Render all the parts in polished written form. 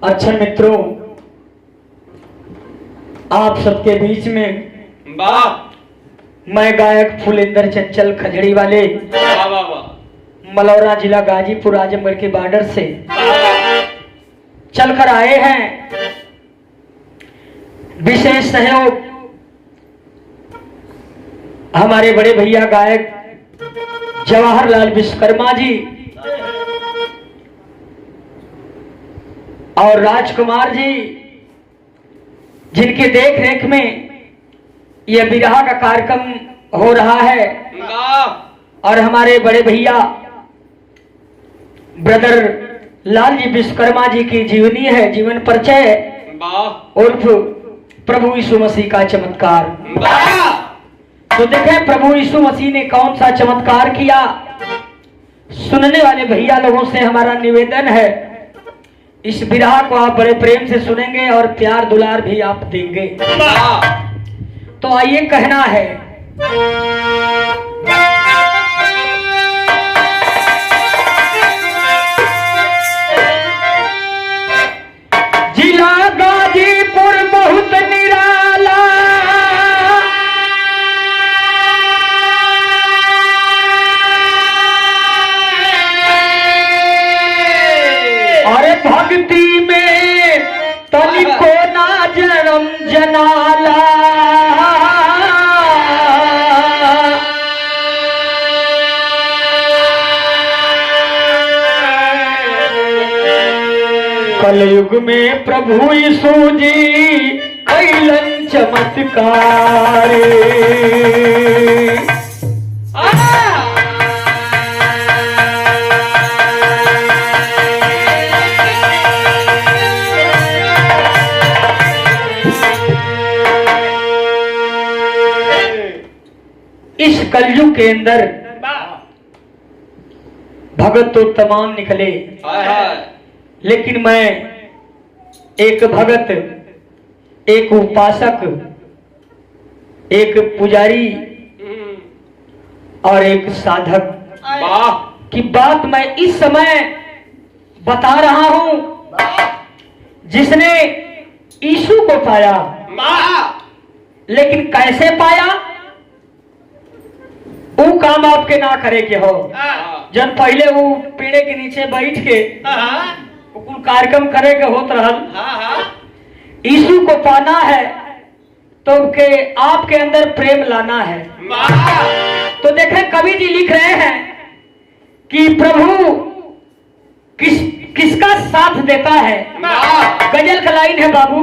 अच्छा मित्रों, आप सबके बीच में मैं गायक फुलेंद्र चंचल खजड़ी वाले मलौरा जिला गाजीपुर आजमगढ़ के बॉर्डर से चलकर आए हैं। विशेष सहयोग हमारे बड़े भैया गायक जवाहरलाल विश्वकर्मा जी और राजकुमार जी, जिनके देख रेख में यह विरह का कार्यक्रम हो रहा है, और हमारे बड़े भैया ब्रदर लाल जी विश्वकर्मा जी की जीवनी है, जीवन परिचय उर्फ प्रभु यीशु मसीह का चमत्कार। तो देखें प्रभु यीशु मसीह ने कौन सा चमत्कार किया। सुनने वाले भैया लोगों से हमारा निवेदन है, इस विरह को आप बड़े प्रेम से सुनेंगे और प्यार दुलार भी आप देंगे। तो आइए, कहना है जिला गाजीपुर बहुत निराला, अरे भक्ति में तनिको ना जन्म जनाला, कलयुग में प्रभु यीशु जी कैलन चमत्कार। इस कलयुग के अंदर भगत तो तमाम निकले, लेकिन मैं एक भगत, एक उपासक, एक पुजारी और एक साधक की बात मैं इस समय बता रहा हूं, जिसने यीशु को पाया। लेकिन कैसे पाया, वो काम आपके ना करे के हो। जब पहले वो पेड़े के नीचे बैठ के कुल कार्यक्रम करे के होत रहल। यीशु को पाना है तो के आपके अंदर प्रेम लाना है। तो देखें, कवि जी लिख रहे हैं कि प्रभु किसका साथ देता है। गजल का लाइन है बाबू,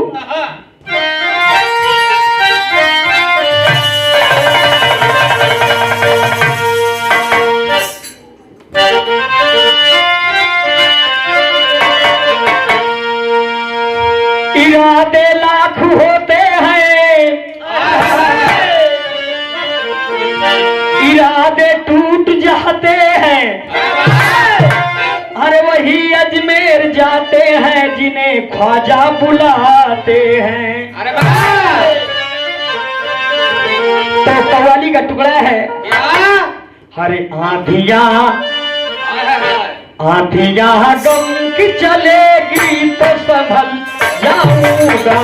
इरादे लाख होते हैं, इरादे टूट जाते हैं, अरे वही अजमेर जाते हैं जिन्हें ख्वाजा बुलाते हैं। तो कव्वाली का टुकड़ा है, हरे आंधियां आंधियां गम की चलेगी तो संभल जाऊंगा।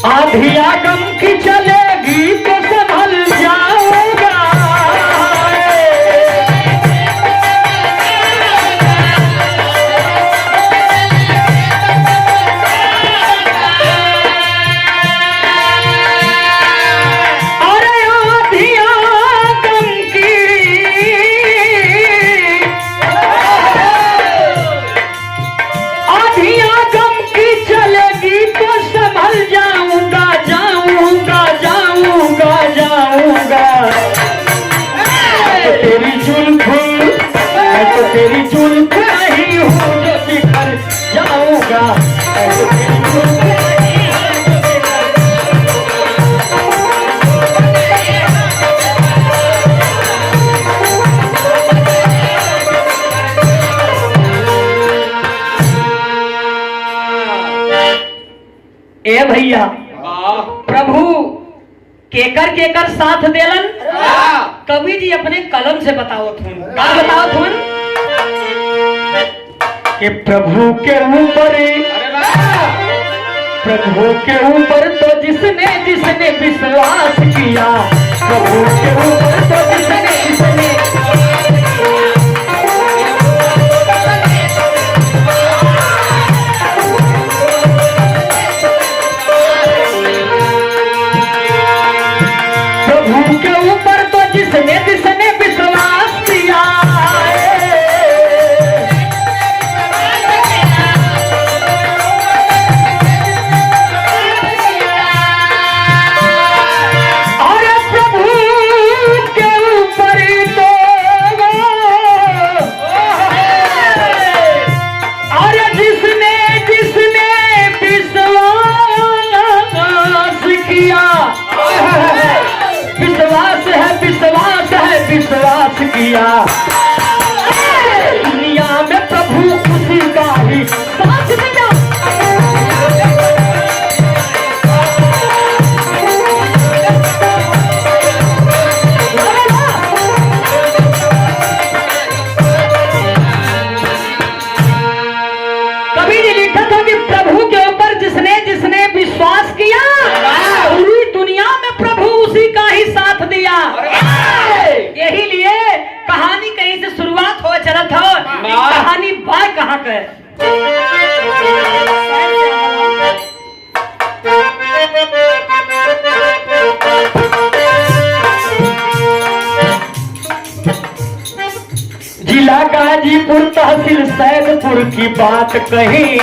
आंधियां गम की चलेगी तो संभल जाऊंगा। ए भैया प्रभु केकर केकर साथ देलन कवि जी अपने कलम से बताओ थुन का बताओ थुन कि प्रभु के ऊपर तो जिसने जिसने विश्वास किया प्रभु के ऊपर तो जिसने जिसने विश्वास किया दुनिया में प्रभु उसी का ही साथ दिया। कभी नहीं लिखा था कि प्रभु के ऊपर जिसने जिसने विश्वास किया पूरी दुनिया में प्रभु उसी का ही साथ दिया। यही लिए कहानी कहीं से शुरुआत हो चला था कहानी बाय कहाँ का है। जिला गाजीपुर तहसील सैदपुर की बात कही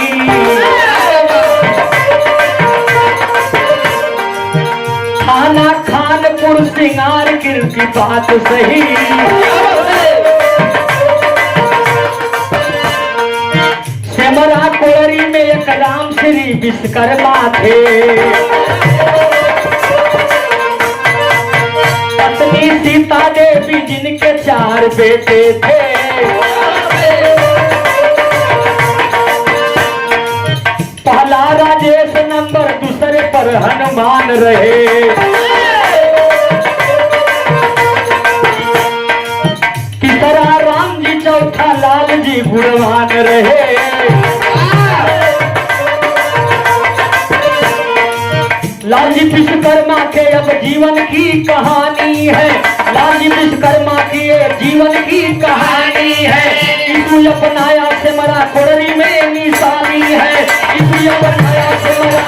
थाना खानपुर सिंगारगिर की बात सही सेमरा कोरी में एक राम श्री विश्वकर्मा थे पत्नी सीता देवी जिनके 4 बेटे थे पहला राजेश नंबर दूसरे पर हनुमान रहे तीसरा राम जी चौथा लाल जी गुणवान रहे। लाल जी विश्वकर्मा के अब जीवन की कहानी है लाल जी विश्वकर्मा की जीवन की कहानी है। यीशु अपनाया से मरा कोड़री में निशानी है यीशु अपनाया से मरा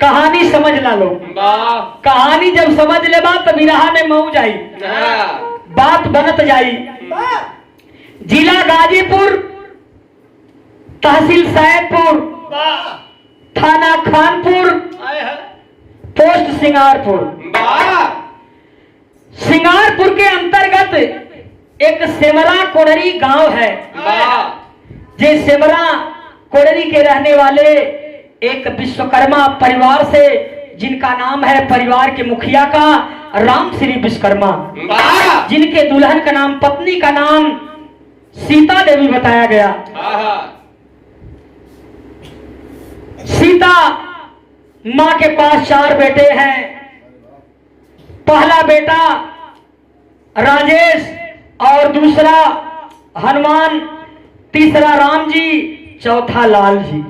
कहानी समझ ला लो कहानी जब समझ ले बात तभी राह में मौज आई बात बनत जाई। जिला गाजीपुर तहसील सैदपुर थाना खानपुर पोस्ट सिंगारपुर सिंगारपुर के अंतर्गत एक सेमरा कोड़री गांव है। जे सेमरा कोड़री के रहने वाले एक विश्वकर्मा परिवार से जिनका नाम है परिवार के मुखिया का राम श्री विश्वकर्मा जिनके दुल्हन का नाम पत्नी का नाम सीता देवी बताया गया। सीता मां के पास 4 बेटे हैं। पहला बेटा राजेश और दूसरा हनुमान तीसरा राम जी चौथा लाल जी।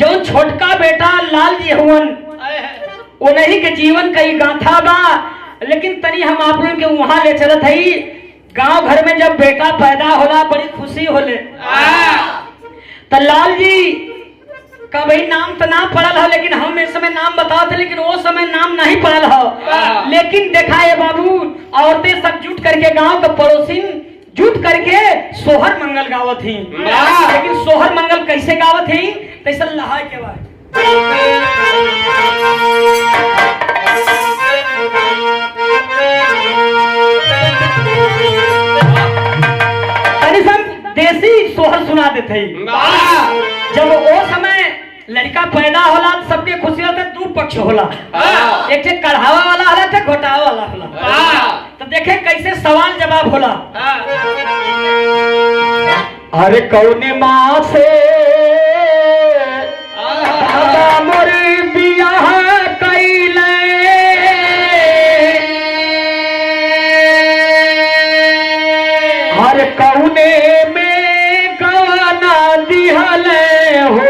जो छोटका बेटा लाल जी हुवन उन्हीं के जीवन का ही गाथा बा लेकिन तनी हम आप लोग के वहां ले चलत हई। गांव घर में जब बेटा पैदा होला बड़ी खुशी होले तो लाल जी का भाई नाम तो ना पड़ल हो लेकिन हम इस समय नाम बताओ थे लेकिन वो समय नाम नहीं पड़ल हो। लेकिन देखा ये बाबू औरतें सब जुट करके गांव के पड़ोसिन जुट करके सोहर मंगल गावत थी। लेकिन सोहर मंगल कैसे गावत थी तैसा लहाय के बाद थे। जब वो समय लड़का पैदा होला सबके खुशी होते दू पक्ष होला, एक थे कढ़ावा वाला होला थे घोटावा वाला होला। तो देखे कैसे सवाल जवाब होला। अरे कौने माँ से मोरे बियाह कैले, हर कौने में गवाना दिहले हो।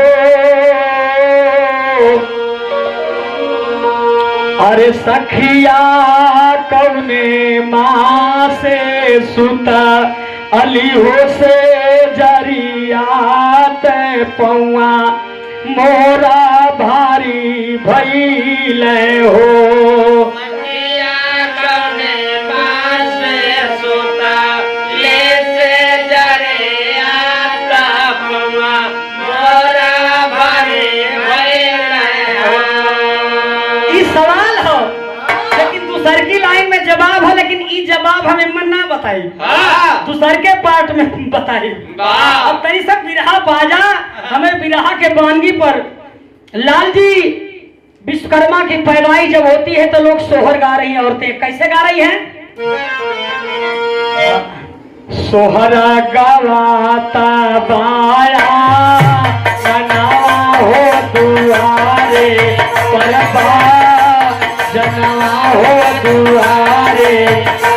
अरे सखिया कौने माँ से सुता अली हो से जरियात पौआ मोरा भारी भइले हो। दूसर की लाइन में जवाब है, लेकिन ई जवाब हमें मन ना बताई, दूसर के पार्ट में बताई। अब तरी सब बिरहा बाजा हमें बिरहा के बानगी पर लाल जी विश्वकर्मा की पैदाई जब होती है तो लोग सोहर गा रही हैं। औरतें कैसे गा रही हैं? सोहरा गवाता बाया बनावा हो दुआरे परबा, जनवा हो दुआरे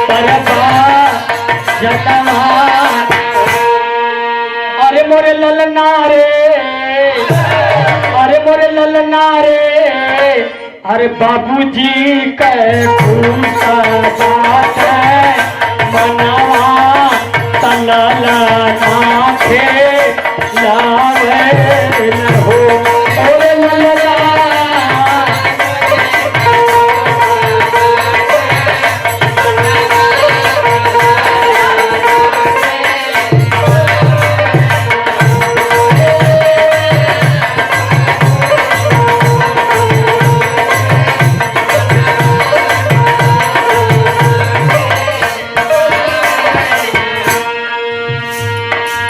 परबा जनवा। अरे मोरे ललना रे, अरे मोरे ललना रे, अरे बाबूजी के खूसा बात मनवा तलला नाखे लावे न हो। ओरे ललना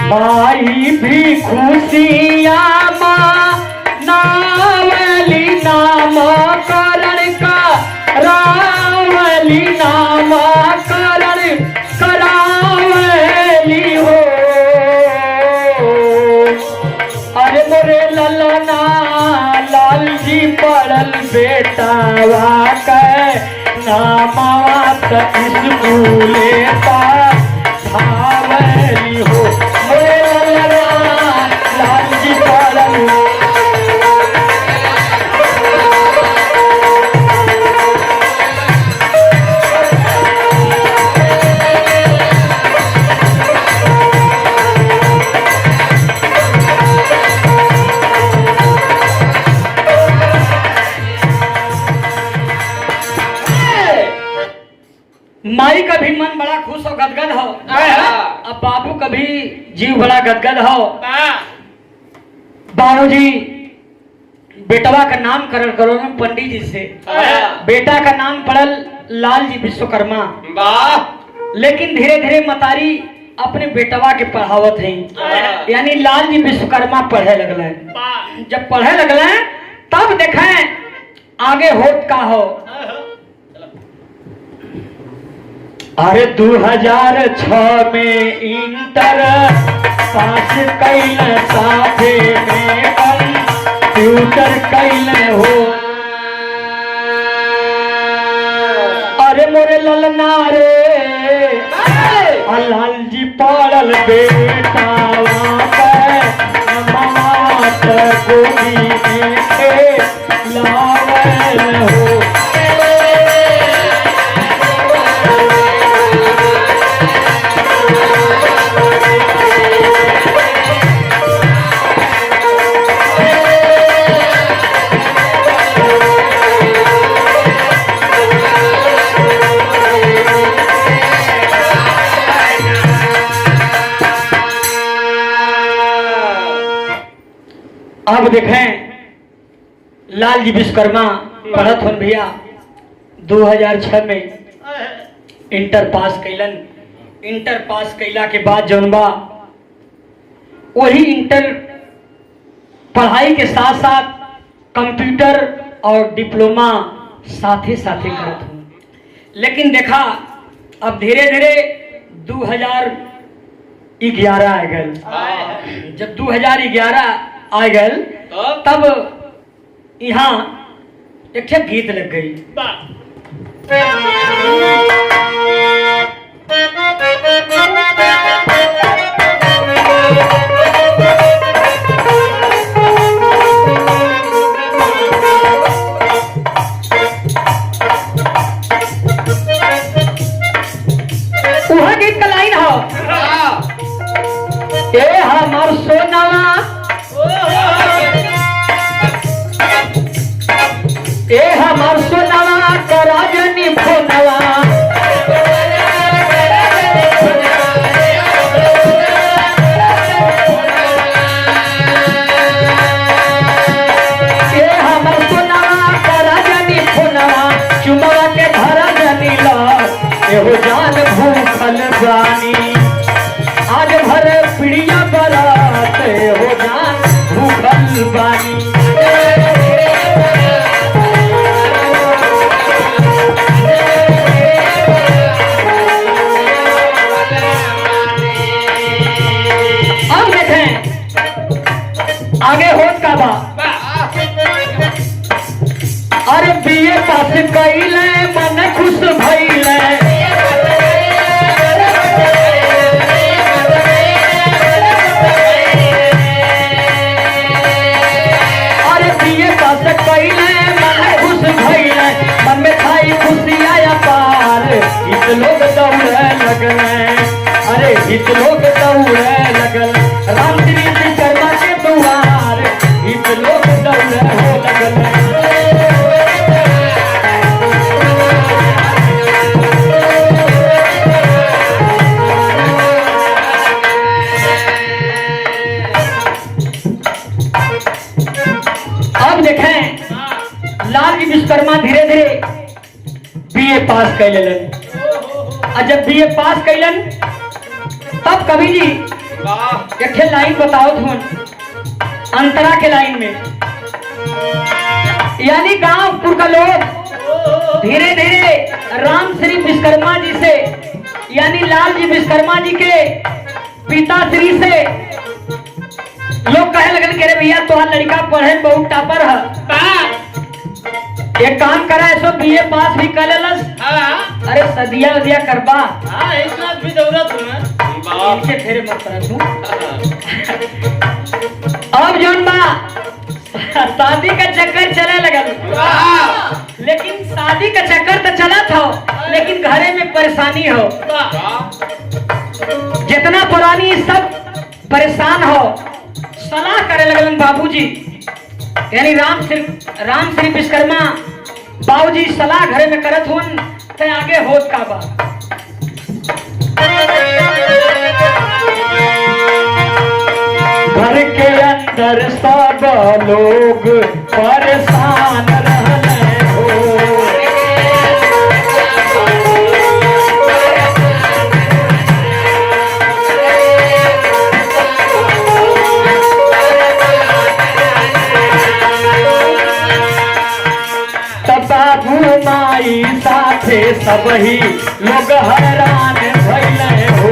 भाई भी खुशियाँ नावली नाम करण का रावली नाम करण करावली हो। अरे मोरे ललना लाल जी पढ़ल बेटावा के नामवा त स्कूले भावली हो। लाल जी पढ़ल माई का भी मन बड़ा खुश हो गदगद हो। अब बाबू का भी जीव बड़ा गदगद हो। बाबूजी बेटवा का नामकरण करो ना पंडित जी से। बेटा का नाम पड़ल लाल जी विश्वकर्मा। लेकिन धीरे धीरे मतारी अपने बेटवा के पढ़ावत है, यानी लाल जी विश्वकर्मा पढ़े लगल है। जब पढ़े लगल है तब देखें आगे होत का हो। अरे 2006 में इंटर पास कैल, साथे में कंप्यूटर कैल हो। अरे मोरे ललना रे, लाल जी पढ़ल बेटा मात गोदी में लावल हो। अब देखें लाल जी विश्वकर्मा पढ़त हन भैया 2006 में इंटर पास कैलन। इंटर पास कैला के बाद जौन बा वही इंटर पढ़ाई के साथ साथ कंप्यूटर और डिप्लोमा साथे साथे करत हूँ। लेकिन देखा अब धीरे धीरे 2011 आ गल। जब 2011 आ गल तब यहाँ एक गीत लग गई। वह गीत का लाइन हो, ए हमार सोनावा, ए हमार सोनावा करा जनी फोनवा, ए हमार सोनावा करा जनी फोनवा, चुमवा के धरा जनी ला, एहो जान भूखल बानी, आज भर पिड़िया बरात, एहो जान भूखल बानी। अब देखें आगे होत का बा। अरे बीए पास कइले मन खुश भइले, अरे बीए पास कइले मन खुश भइले, मन में खाई खुशियाँ अपार, इत लोग दौड़े लगले, अरे इत लोग दौड़े लगल, राम श्री विश्वकर्मा के दुआर, इत लोग दौड़े हो लगल। अब देखें लालजी विश्वकर्मा धीरे धीरे बीए पास कैलन, और जब बीए पास कैलन तब कवि जी एक लाइन बताओ तुम अंतरा के लाइन में, यानी गांवपुर का लोग धीरे धीरे राम श्री विश्वकर्मा जी से यानी लालजी विश्वकर्मा जी के पिताश्री से लोग कहे लगन के रे भैया तुम्हारा लड़का पढ़े बहुत टापर है, एक काम करा ऐसो बीए पास भी कर लेलस, अरे सदिया वदिया करबा, इतना भी जरूरत हो ना, इनके फेरे मत पड़ा तू। अब जौन बा शादी का चक्कर चले लगल, लेकिन शादी का चक्कर तो चला था, लेकिन घरे में परेशानी हो, जितना पुरानी सब परेशान हो, सलाह करे लगलन बाबूजी, यानी राम श्री विश्वकर्मा बाबूजी सलाह घरे में करत हुन, ते आगे होत का बा। घर के अंदर सब लोग परेशान रहने हो, बाबू माई साथे सब ही लोग हैरान भइले हो,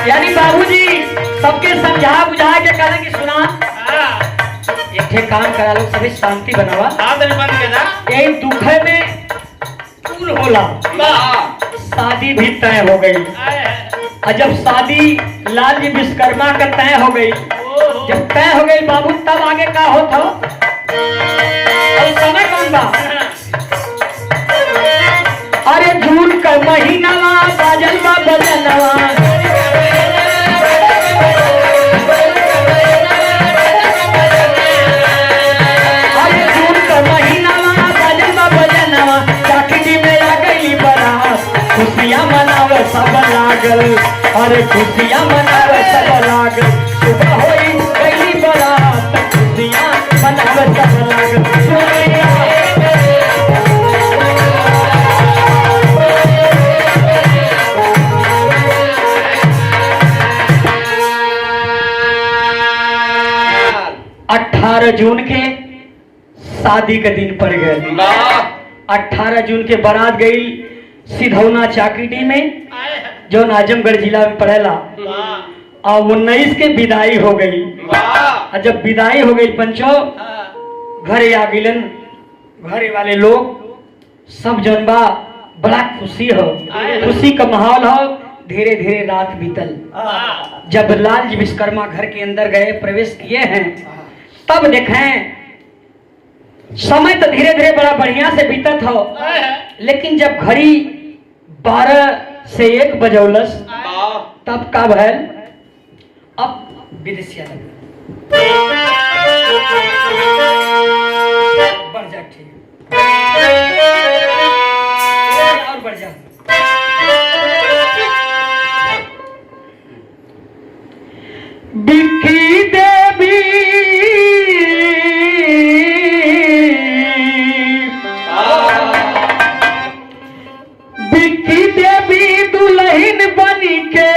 यानी बाबूजी सबके समझा बुझा के कहले कि सुना एक काम करा लो, सभी शांति बनावा, यही दुख में होला, शादी भी तय हो गई, और जब शादी लालजी विश्वकर्मा का तय हो गई, जब तय हो गई बाबू तब आगे का होता हो, समय कौन बा, अरे जून का महीना बाजल बा बजनवा, अरे जून का महीना बाजल बा बजनवा, चाकरी में आ गई बरात, खुशियाँ मनावे सब लागल, अरे खुशियाँ मनावे सब लागल, सुबह होई गई बरात, खुशियाँ बनावे सब लागल चोलिया जून के शादी के दिन पड़ गए। 18 जून के बारात गई सिधौना चाकीडी में जो आजमगढ़ जिला में पड़ेला और 19 के विदाई हो गई। और जब विदाई हो गई पंचो घरे आ गिलन घरे वाले लोग सब जनबा बड़ा खुशी हो खुशी का माहौल हो। धीरे धीरे रात बीतल जब लाल जी विश्वकर्मा घर के अंदर गए प्रवेश किए हैं तब देखें समय तो धीरे धीरे बड़ा बढ़िया से बीतत हो लेकिन जब घड़ी 12 से 1 बजौलस तब का भैल अब विदेशिया लग बढ़ जा ठीक और बढ़ जा बिक्की देवी बनी के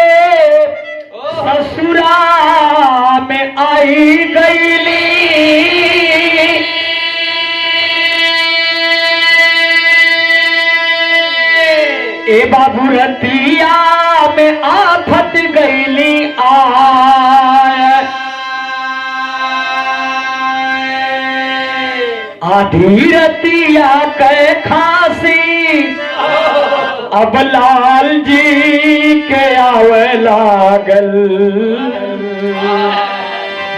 ससुरा में आई गईली ए बाबू रतिया में आफत गईली आधी रतिया के खांसी अब लाल जी के आवे लागल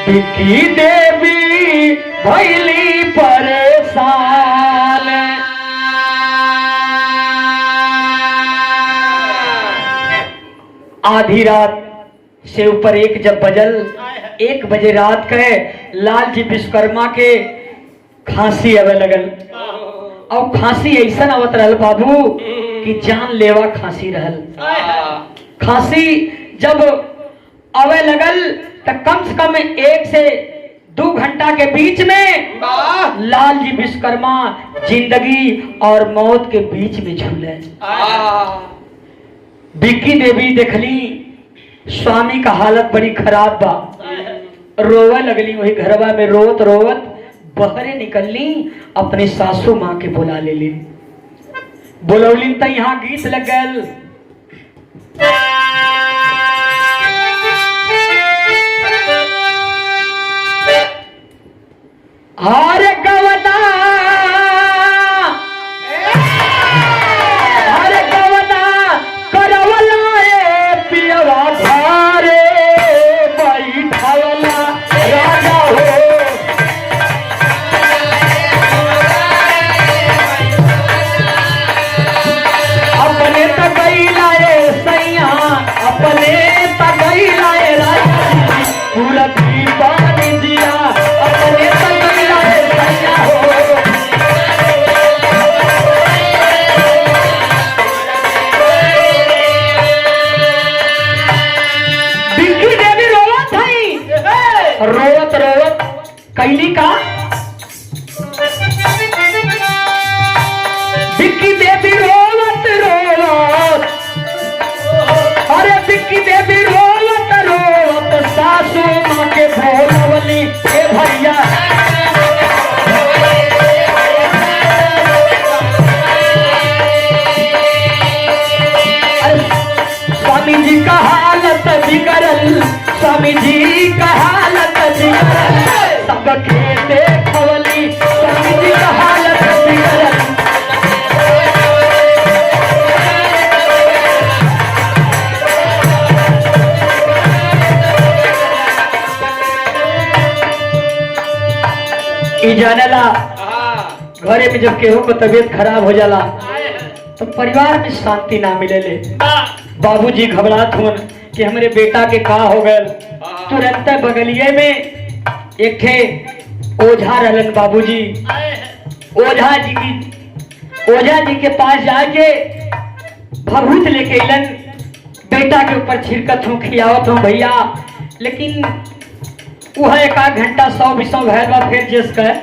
बिक्की देवी भैली परेशान आधी रात से ऊपर 1 जब बजल 1 बजे रात के लाल जी विश्वकर्मा के खांसी आवे लगल और खांसी ऐसा आवत रहल बाबू कि जान लेवा खांसी रहल। खांसी जब आवे लगल तो कम से कम 1 से 2 घंटा के बीच में लाल जी विश्वकर्मा जिंदगी और मौत के बीच में झूले। बिक्की देवी देखली स्वामी का हालत बड़ी खराब बा रोवे लगली वही घरवा में रोवत रोवत बहरे निकलनी अपने सासू माँ के बुला ले ली बोलौलिन तो यहाँ गीत लग गल हरे गवना करवला पियवा धारे बैठवला राजा हो अपने तगई लाए सैया अपने तगई लाए राजा पूरा दीवानी दिया अपने तगई लाए सैया हो बिक्की देवी रोवत हई रोवत रोवत कैली का बिक्की देवी रोवत रोवत अरे बिक्की देवी रोवत रोवत सासू माँ के भोलवली ए भैया स्वामी जी का हालत बिगड़ल स्वामी जी का हालत बिगड़ल सबके देखवली स्वामी जी का हालत बिगड़ल जानेला घरे में जब केहू को तबीयत खराब हो जाला तो परिवार में शांति ना मिले ले बाबूजी घबरात हुन कि हमारे बेटा के का हो गए तुरंत बगलिए में एक थे ओझा रहलन बाबूजी ओझा जी के पास जाके भभूत लेके अलन बेटा के ऊपर छिड़कत हूँ खियावत हूँ भैया लेकिन वह एक आध घंटा 100-200 भैल बा फिर जिस कहे,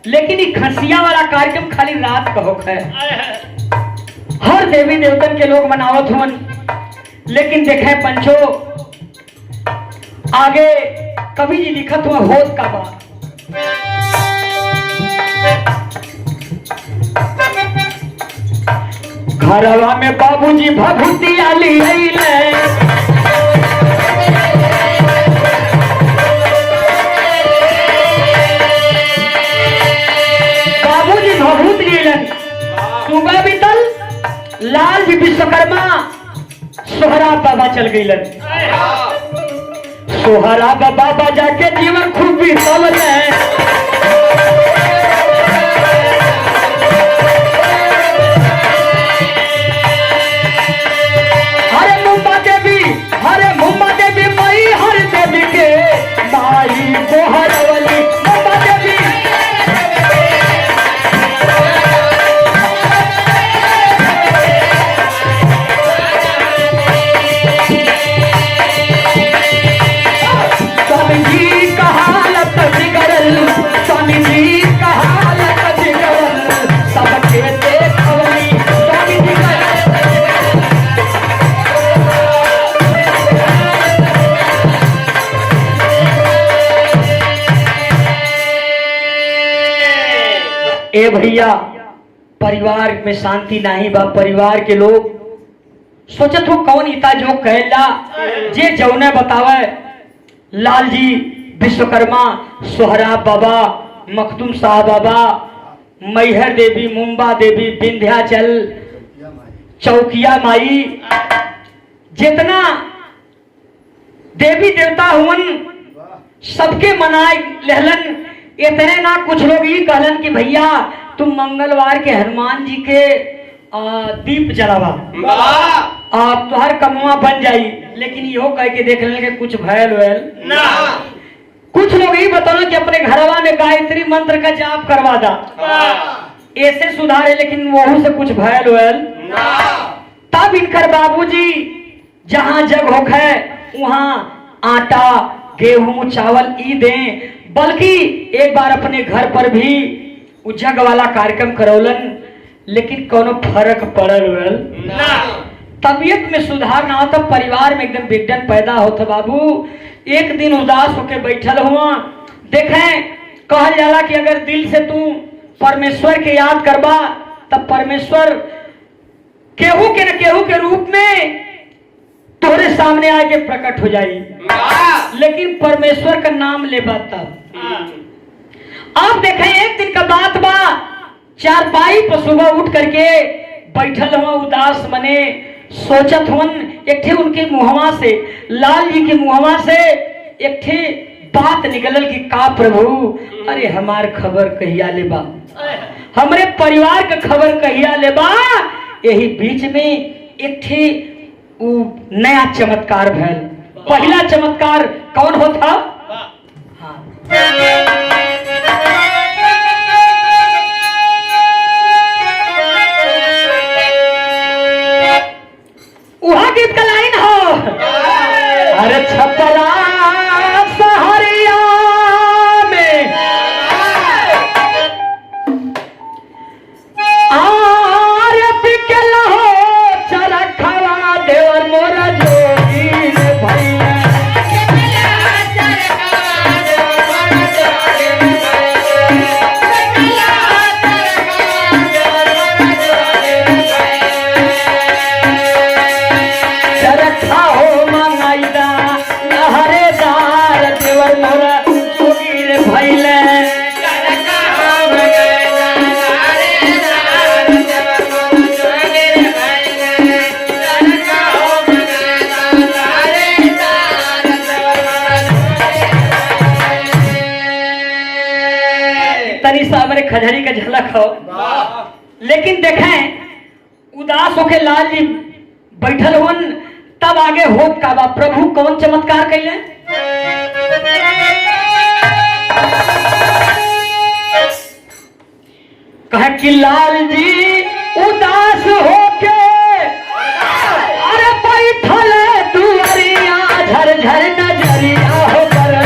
लेकिन ये खसिया वाला कार्यक्रम खाली रात का होता है। हर देवी देवतन के लोग मनावत हुन, लेकिन देखे पंचो आगे कवि जी लिखत हुआ होत का बात। घरवा में बाबूजी भभूति आली आइले, बाबूजी भभूत लीलन। सुबह बीतल, लाल जी विश्वकर्मा सोहरा बाबा चल गईलन। सोहरा बाबा जाके जीवन खूब बीतल है। ए भैया, परिवार में शांति नहीं बा। परिवार के लोग सोचत हो कौन इता जो कहला जे जौने बतावे। लाल जी विश्वकर्मा, सोहरा बाबा, मखदूम शाह बाबा, मैहर देवी, मुंबा देवी, विंध्याचल, चौकिया माई, जितना देवी देवता हुन सबके मनाए लेहलन। इतने ना कुछ लोग ये कहलन कि भैया तुम मंगलवार के हनुमान जी के दीप जलावा, आप तो हर कमवा बन जाई। लेकिन यो कह के देख लेने के कुछ भैल वैल ना। कुछ लोग ये बताना कि अपने घरवा में गायत्री मंत्र का जाप करवा दा, ऐसे सुधारे। लेकिन वहू से कुछ भैल वैल ना। तब इनकर बाबूजी जहां जग होखे वहां आटा, गेहूं, चावल ई दें, बल्कि एक बार अपने घर पर भी जग वाला कार्यक्रम करौलन। लेकिन कोनो फर्क पड़ल ना। तबीयत में सुधार ना होता, परिवार में एकदम विघटन पैदा होता। बाबू एक दिन उदास होके बैठल हुआ। देखें कहल जाला कि अगर दिल से तू परमेश्वर के याद करबा तब परमेश्वर केहू के न केहू के रूप में तोरे सामने आके प्रकट हो जाई। लेकिन परमेश्वर का नाम ले बात। आप देखें एक दिन का बात बा, चारपाई पर सुबह उठ करके बैठल हुआ उदास मने, सोचत हुन। एक थे उनके मुहवा से, लाल जी के मुहवा से एक थे बात निकलल कि का प्रभु, अरे हमार खबर कहिया ले बा, हमरे परिवार का खबर कहिया ले बा। यही बीच में एक थे नया चमत्कार भैल। पहला चमत्कार कौन होता? हाँ। वहां गीत का लाइन हो, अरे छपरा सहरिया में आरती के लहो चरखवा देवर मोरा जोगी रे भैया। खजरी का झलक हो। लेकिन देखें उदास होके लाल जी बैठल हुन। तब आगे होत का बा, प्रभु कौन चमत्कार कैले? कहे कि लाल जी उदास होके अरे बैठल दुआरिया, झरझर नजरिया हो कर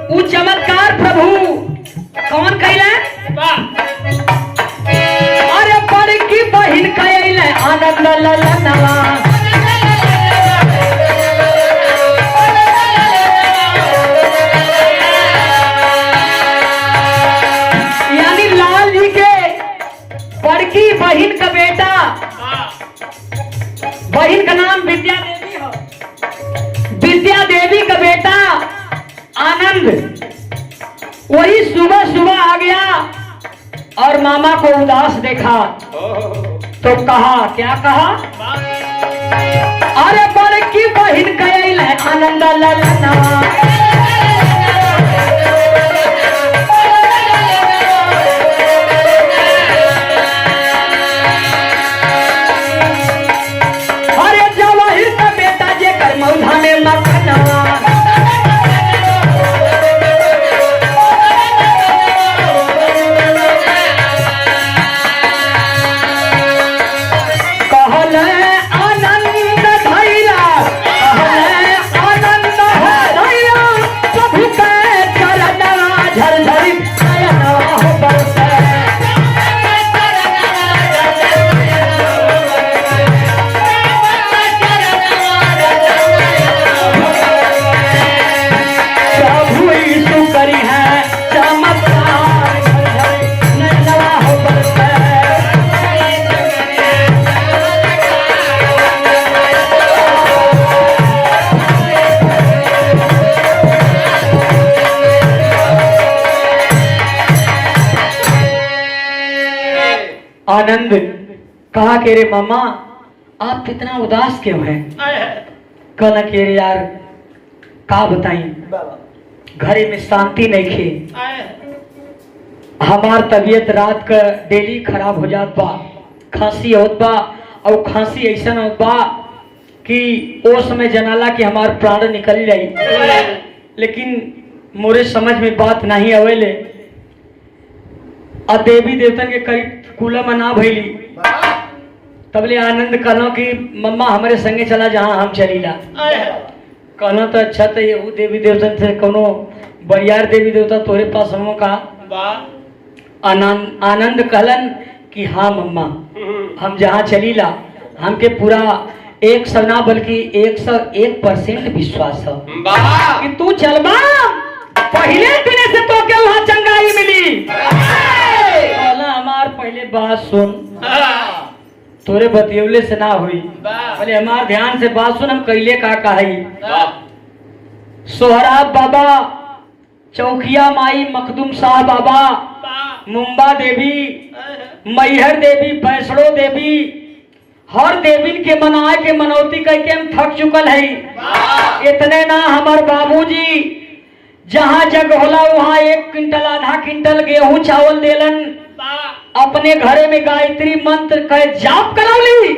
वो चमत्कार प्रभु कौन कैले? अरे बड़की बहिन कैले आनंद ललनवा, यानी लाल जी के बड़की बहिन का बेटा, बहिन का नाम विद्या देवी है, विद्या देवी का बेटा आनंद वही सुबह सुबह आ गया और मामा को उदास देखा तो कहा, क्या कहा? अरे बड़की बहिन कैल है आनंद ललनवा, अरे जवाहिर का बेटा जे कर मौधा में मखनवा, आनंद कहा कि रे मामा आप कितना उदास क्यों हैं? कहना कि रे यार का बताई, घरे में शांति नहीं खे, हमार तबीयत रात का डेली खराब हो जात बा, खांसी होत बा और खांसी ऐसा होत बा कि ओ समय जनाला कि हमार प्राण निकल जाई, लेकिन मोरे समझ में बात नहीं आवेले। और देवी देवतन के करीब कुला मना भैली, तबले आनंद कहना कि मम्मा हमारे संगे चला जहाँ हम चलीला। कहना तो अच्छा तो ये देवी देवतन से कोनो बरियार देवी देवता तोरे पास हम का? आनंद कहलन कि हाँ मम्मा हम जहाँ चलीला हमके पूरा 100 ना बल्कि 101% विश्वास है कि तू चलबा, पहले दिन से तो क्या वहाँ चंगाई मिली। हमार पहले बात सुन, तोरे बतियौले से ना हुई, पहले हमार ध्यान से बात सुन, हम कैले का कही। सोहराब बाबा, चौकिया माई, मखदूम शाह बाबा, मुंबा देवी, मैहर देवी, वैष्णो देवी, हर देवी के मनाए के मनौती कह के हम थक चुकल है। इतने ना हमार बाबूजी जहाँ जग होला वहाँ 1 क्विंटल आधा क्विंटल गेहूं चावल देलन, अपने घरे में गायत्री मंत्र कह जाप करौली,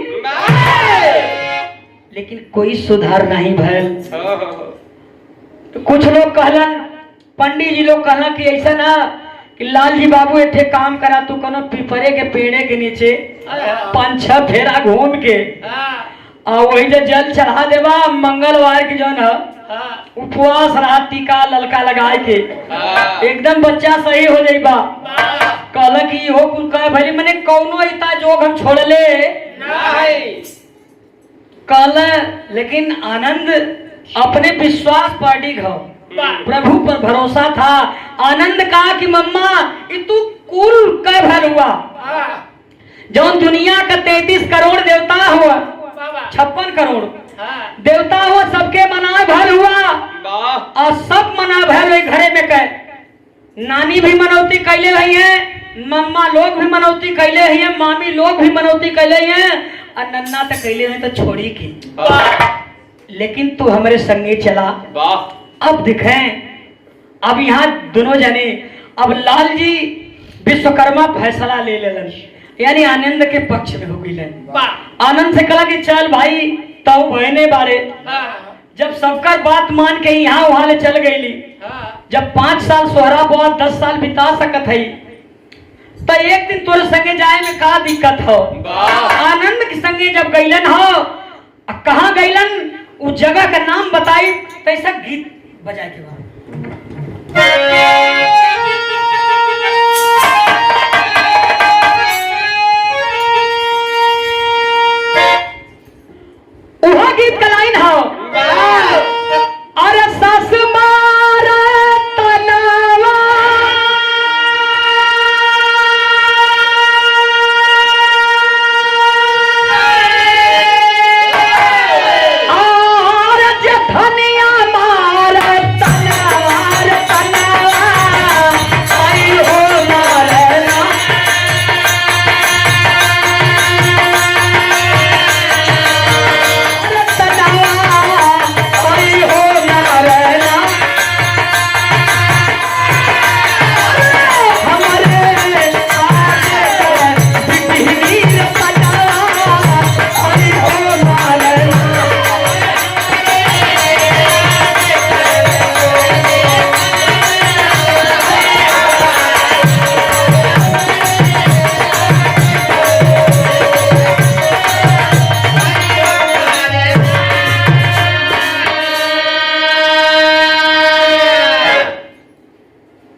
लेकिन कोई सुधार नहीं भैल। तो कुछ लोग कहलन, पंडित जी लोग कहना कि ऐसा ना कि लाल जी बाबू इथे काम करा, तू कनो पिपरे के पेड़े के नीचे 5-6 फेरा घूम के वही जो जल चढ़ा देवा, मंगलवार की जौन है उपवास रहा, टीका ललका लगाए के एकदम बच्चा सही हो जाइबा। कहला कि हो कुल कहे भली मने कौनो इता जोग हम छोड़ ले कहला, लेकिन आनंद अपने विश्वास पार्टी घो प्रभु पर भरोसा था। आनंद कहा कि मम्मा ये तू कुल कह भर हुआ, जौन दुनिया का 33 करोड़ देवता हुआ, 56 करोड़ देवता हुआ, सबके मना भर हुआ और सब मना भर घरे में कह, नानी भी मनौती कैले रही है, मम्मा लोग भी मनौती कैले हैं, मामी लोग भी मनौती कैले हैं, और नन्ना तो कैले हैं तो छोड़ी की, लेकिन तू हमारे संगे चला। अब दिखें, अब यहाँ दोनों जने, अब लाल जी विश्वकर्मा फैसला ले लेलन, यानी आनंद के पक्ष में हो गई। आनंद से कहा कि चल भाई तब बहने बारे, जब सबका बात मान के यहाँ वहां ले चल गई, जब 5 साल सोहरा बहुत 10 साल बिता सकत है, तो एक दिन तोरे संगे जाए में का दिक्कत हो। आनंद के संगे जब गईलन हो, कहाँ गईलन उस जगह का नाम बताई, तो ऐसा गीत बजाए के बाद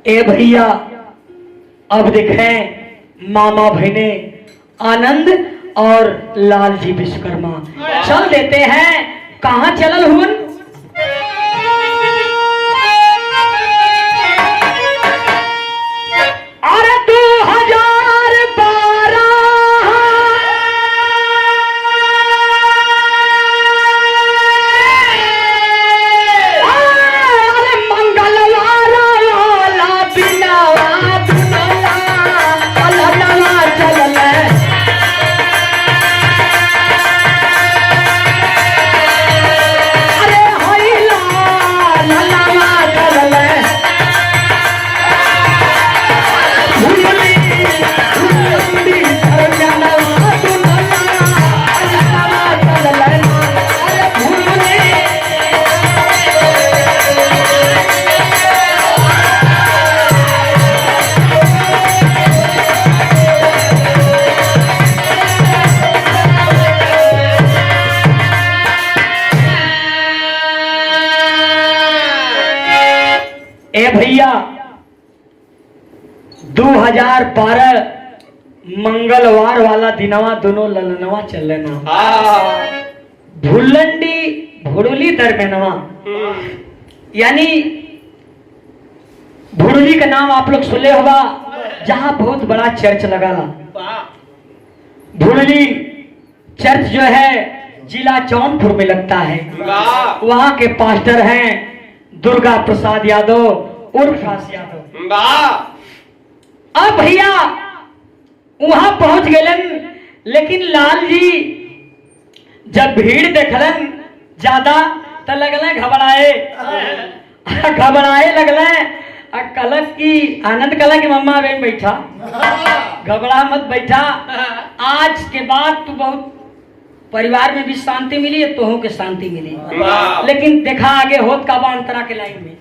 ए भैया अब देखें मामा बहने आनंद और लाल जी विश्वकर्मा चल देते हैं। कहां चलल हुन? अरे 2012 अरे मंगलवार वाला बिनावा दुनला अलनवा चलल। अरे होइला ललवा चलल। भूली भूली धरनवा दुनला अलनवा चलल। अरे भूली ए भैया 2012 मंगलवार वाला दिनवा दोनों ललनवा चलना भुलंडी भुड़ुली दरमियानवा। यानी भुड़ुली का नाम आप लोग सुने होगा, जहां बहुत बड़ा चर्च लगा। भुड़ुली चर्च जो है जिला जौनपुर में लगता है। वहां के पास्टर हैं दुर्गा प्रसाद यादव उर्फ रास यादव। अब भैया वहां पहुंच गए, लेकिन लाल जी जब भीड़ देखलन ज्यादा तो लगल घबराए लगल। कलक की आनंद कला की मम्मा बहन बैठा, घबरा मत बैठा। आज के बाद तू बहुत परिवार में भी शांति मिली है, तोहू के शांति मिली। लेकिन देखा आगे होत का बा अंतरा के लाइन में।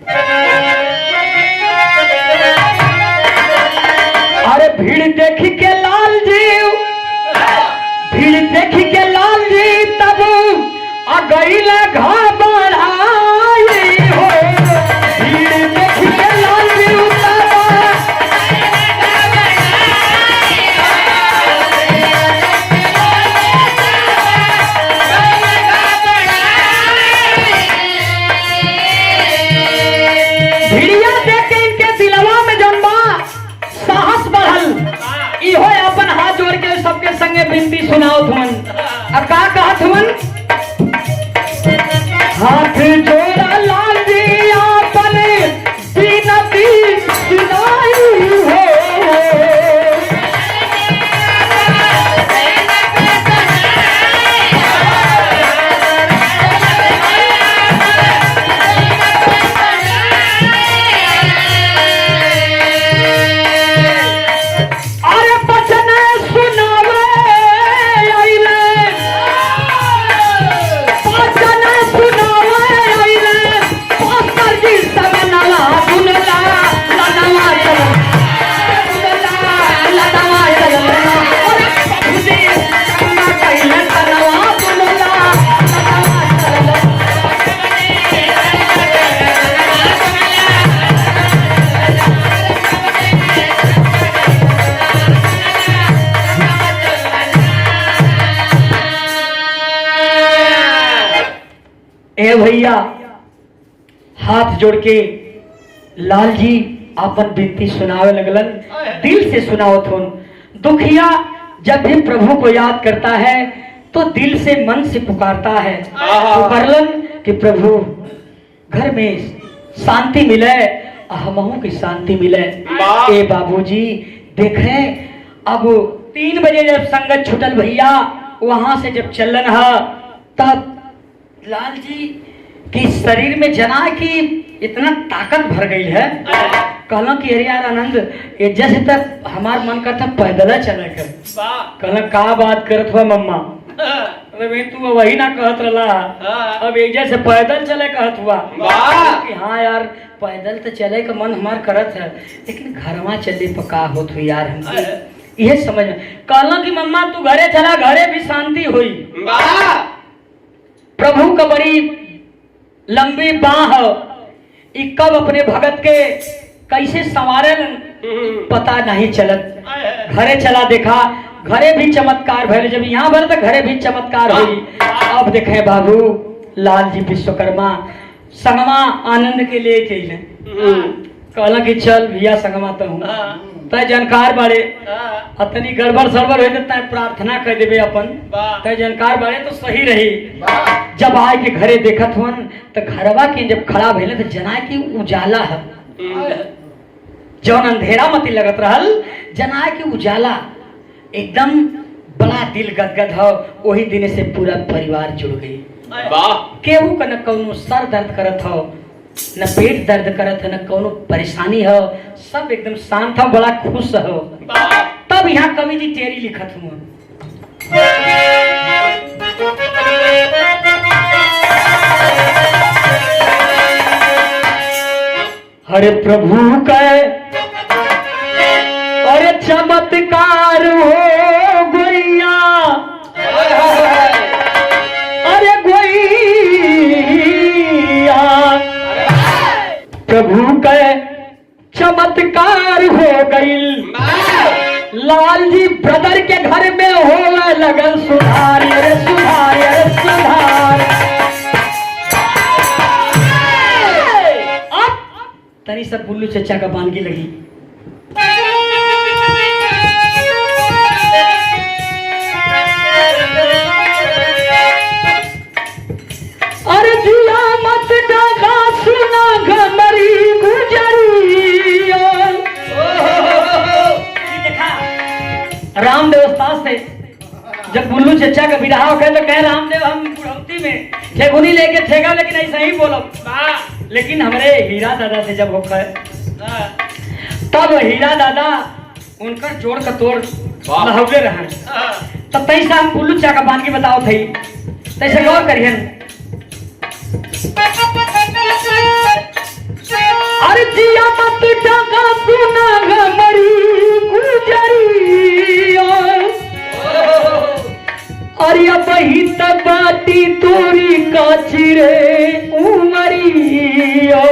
अरे भीड़ देख के लाल जी, भीड़ देख के लाल जी तब गईल घबराई हो। भीड़ देख के लाल जी भिड़िया देख के इनके दिलवा में जन्मा साहस बढ़ल। इहो अपन हाथ जोड़ के सबके संगे विनती सुनाओ तुमन। अब का कहत हुन? हाथ जोड़ा लाल जी अपन विनती सुनाई हो। अरे बचन सुनावे आइले, बचन सुनावे आइले, पास्टर जी सगनला दुनला लनवा चल, दुनला लनवा चल। अरे प्रभु जी कन्ना कइले तनवा दुनला लनवा चल। ए भैया हाथ जोड़ के लाल जी अपन विनती सुनावे लगलन। दिल से सुनाओ थोन। दुखिया जब भी प्रभु को याद करता है तो दिल से मन से पुकारता है। पुकारलन कि प्रभु घर में शांति मिले, हमहू की शांति मिले। ए बाबूजी देखे अब 3 बजे जब संगत छुटल भैया, वहां से जब चलन है तब लाल जी की शरीर में जना की इतना ताकत भर गई है। कहला कि अरे यार आनंद, ये जैसे तक हमार मन करता पैदल चले कर। कहला का बात करत हुआ मम्मा? अरे तू वही ना कहत रहा, अब एक जैसे पैदल चले कहत हुआ कि हाँ यार पैदल तो चले का मन हमार करत है, लेकिन घरवा चले पका होत हुई यार हमसे यह समझ में। कहला कि मम्मा तू घरे चला, घरे भी शांति हुई। प्रभु का बड़ी लंबी बाह कब अपने भगत के कैसे संवारल पता नहीं चलत। घरे चला देखा, घरे भी चमत्कार भले, जब यहाँ भर तो घरे भी चमत्कार हुई। अब देखे बाबू लाल जी विश्वकर्मा संगमा आनंद के लिए कहला कि चल भैया संगमा तो हूँ तय जानकार बारे अतनी गड़बड़ सड़बड़ हो तय प्रार्थना कर देवे अपन तय जानकार बारे तो सही रही। जब आए के घरे देखत हुन तो घरवा के जब खड़ा भइले तो जनाए की उजाला है, जौन अंधेरा मती लगत रहल जनाए की उजाला एकदम बड़ा दिल गदगद हो। वही दिन से पूरा परिवार जुड़ गई। केहू का न कौनो सर दर्द करत हो, न पेट दर्द करत है, न कोनो परेशानी हो, सब एकदम शांत हो, बड़ा खुश हो। तब यहाँ कवि जी तेरी लिखत हूँ। हरे प्रभु का अरे चमत्कार हो गोइया, अरे गोइया प्रभु का चमत्कार हो गई। लाल जी ब्रदर के घर में हो लगन सुधार, अरे सुधार, अरे सुधार। अब तनी सब बुल्लू चचा का बानगी लगी। अरे जिया मत डाका सुना घमरी गुजरिया। रामदेव उस्ताद से जब बुल्लू चचा का विदाह हो गया तो कहे रामदेव हम बुढ़ौती में ठेगुनी लेके ठेगा, लेकिन ऐसा ही बोलो। लेकिन हमारे हीरा दादा से जब होकर तब हीरा दादा उनका जोड़ का तोड़ लहौले रहे। तब तैसा हम बुल्लू चचा का बानगी बताओ थी, तैसे गौर करियन। अरे जिया मत डाका सुना घमरी गुजरिया, अरे बही बाटी तोरी काची रे उमरिया।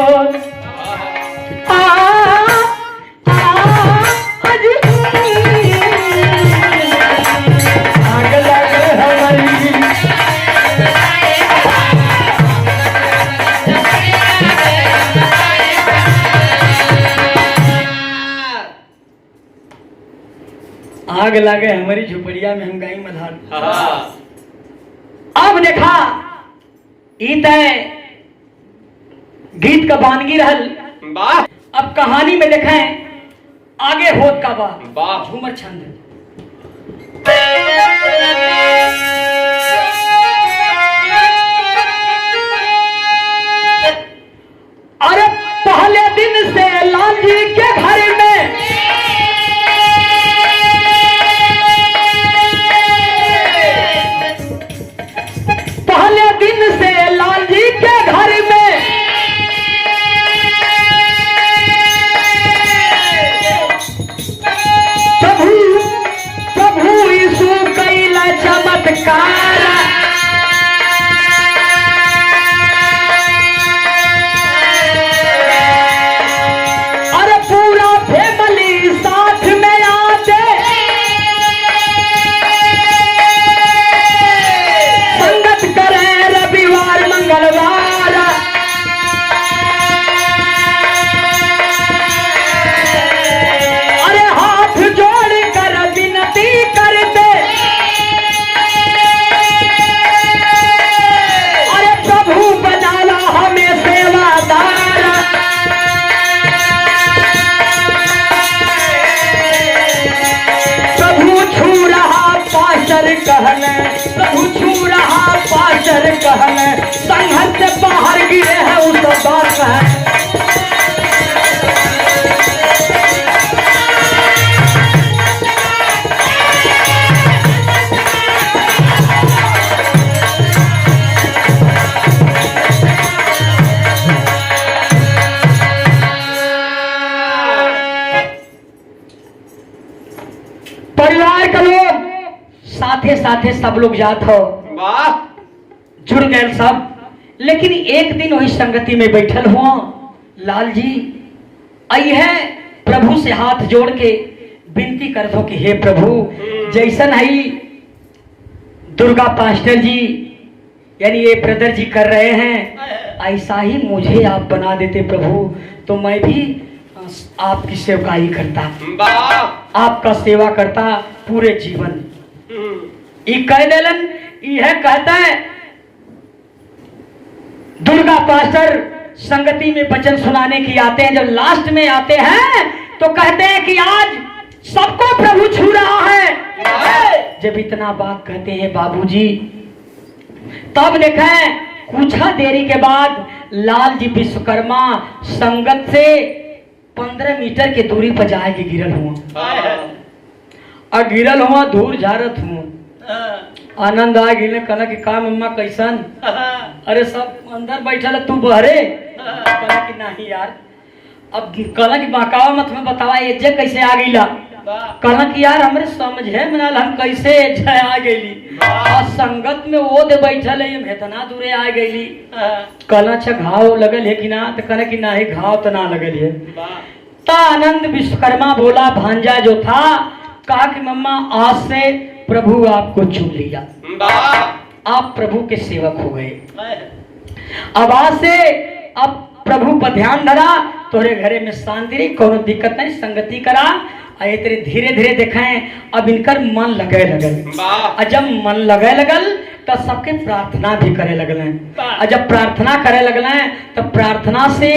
आग लगे हमारी आग लगे हमारी झुपड़िया में हम गाई मल्हार। अब देखा इत गीत का बानगी रहल। अब कहानी में देखें आगे होत का बा झूमर छंद। अरे पहले दिन से लाल जी के घर में दिन से लाल जी के घर में प्रभु यीशु कैला चमत्कार। अरे पूरा फैमिली साथ में आते संगत करे रविवार मंगलवार। अरे हाथ जोड़ कर विनती करते, अरे प्रभु बनाला हमें सेवादार। प्रभु छू रहा पाशर कहने, प्रभु छू रहा पाशर कहने, संघर्ष से बाहर गिरे हैं उस बात है। परिवार का लोग साथे साथे सब लोग जात हो, जुड़ गए सब। लेकिन एक दिन वही संगति में बैठल हुआ लाल जी आई है प्रभु से हाथ जोड़ के विनती कर दो कि हे प्रभु, जैसन है दुर्गा पास्टर जी यानी ये ब्रदर जी कर रहे हैं, ऐसा ही मुझे आप बना देते प्रभु, तो मैं भी आपकी सेवकाई करता, आपका सेवा करता पूरे जीवन। ये कह देलन, यह कहता है दुर्गा पास्टर संगति में वचन सुनाने की आते हैं, जब लास्ट में आते हैं तो कहते हैं कि आज सबको प्रभु छू रहा है। जब इतना बात कहते हैं बाबूजी, तब देखें कुछ देरी के बाद लाल जी विश्वकर्मा संगत से 15 मीटर के दूरी पर जाके गिरल हुआ, और गिरल हुआ धूल झारत हुआ। आनंद आ गिले, कहना कि का मम्मा कैसन? अरे सब अंदर बैठल, तू बहरे? कहना कि नहीं यार। अब कहना कि बाकावा मत में बतावा ये जे कैसे आ गईला? कहना कि यार हमरे समझे मिलल हम कैसे जय आ गईली, और संगत में वो दे बैठल है, हम इतना दूरे आ गईली। कहना अच्छा घाव लगल है कि ना? तो कहना कि नहीं घाव तो ना लगल है। ता आनंद विश्वकर्मा बोला भांजा जो था, कहा कि मम्मा आज से प्रभु आपको चुन लिया, आप प्रभु के सेवक हो गए। अब आज से अब प्रभु पर ध्यान धरा, तोरे घरे में शांति रही, कोनो दिक्कत नहीं, संगति करा। आये तेरे धीरे धीरे देखें अब इनकर मन लगे लगल, और जब मन लगे लगल तो सबके प्रार्थना भी करे लगल, और जब प्रार्थना करे लगल तो प्रार्थना से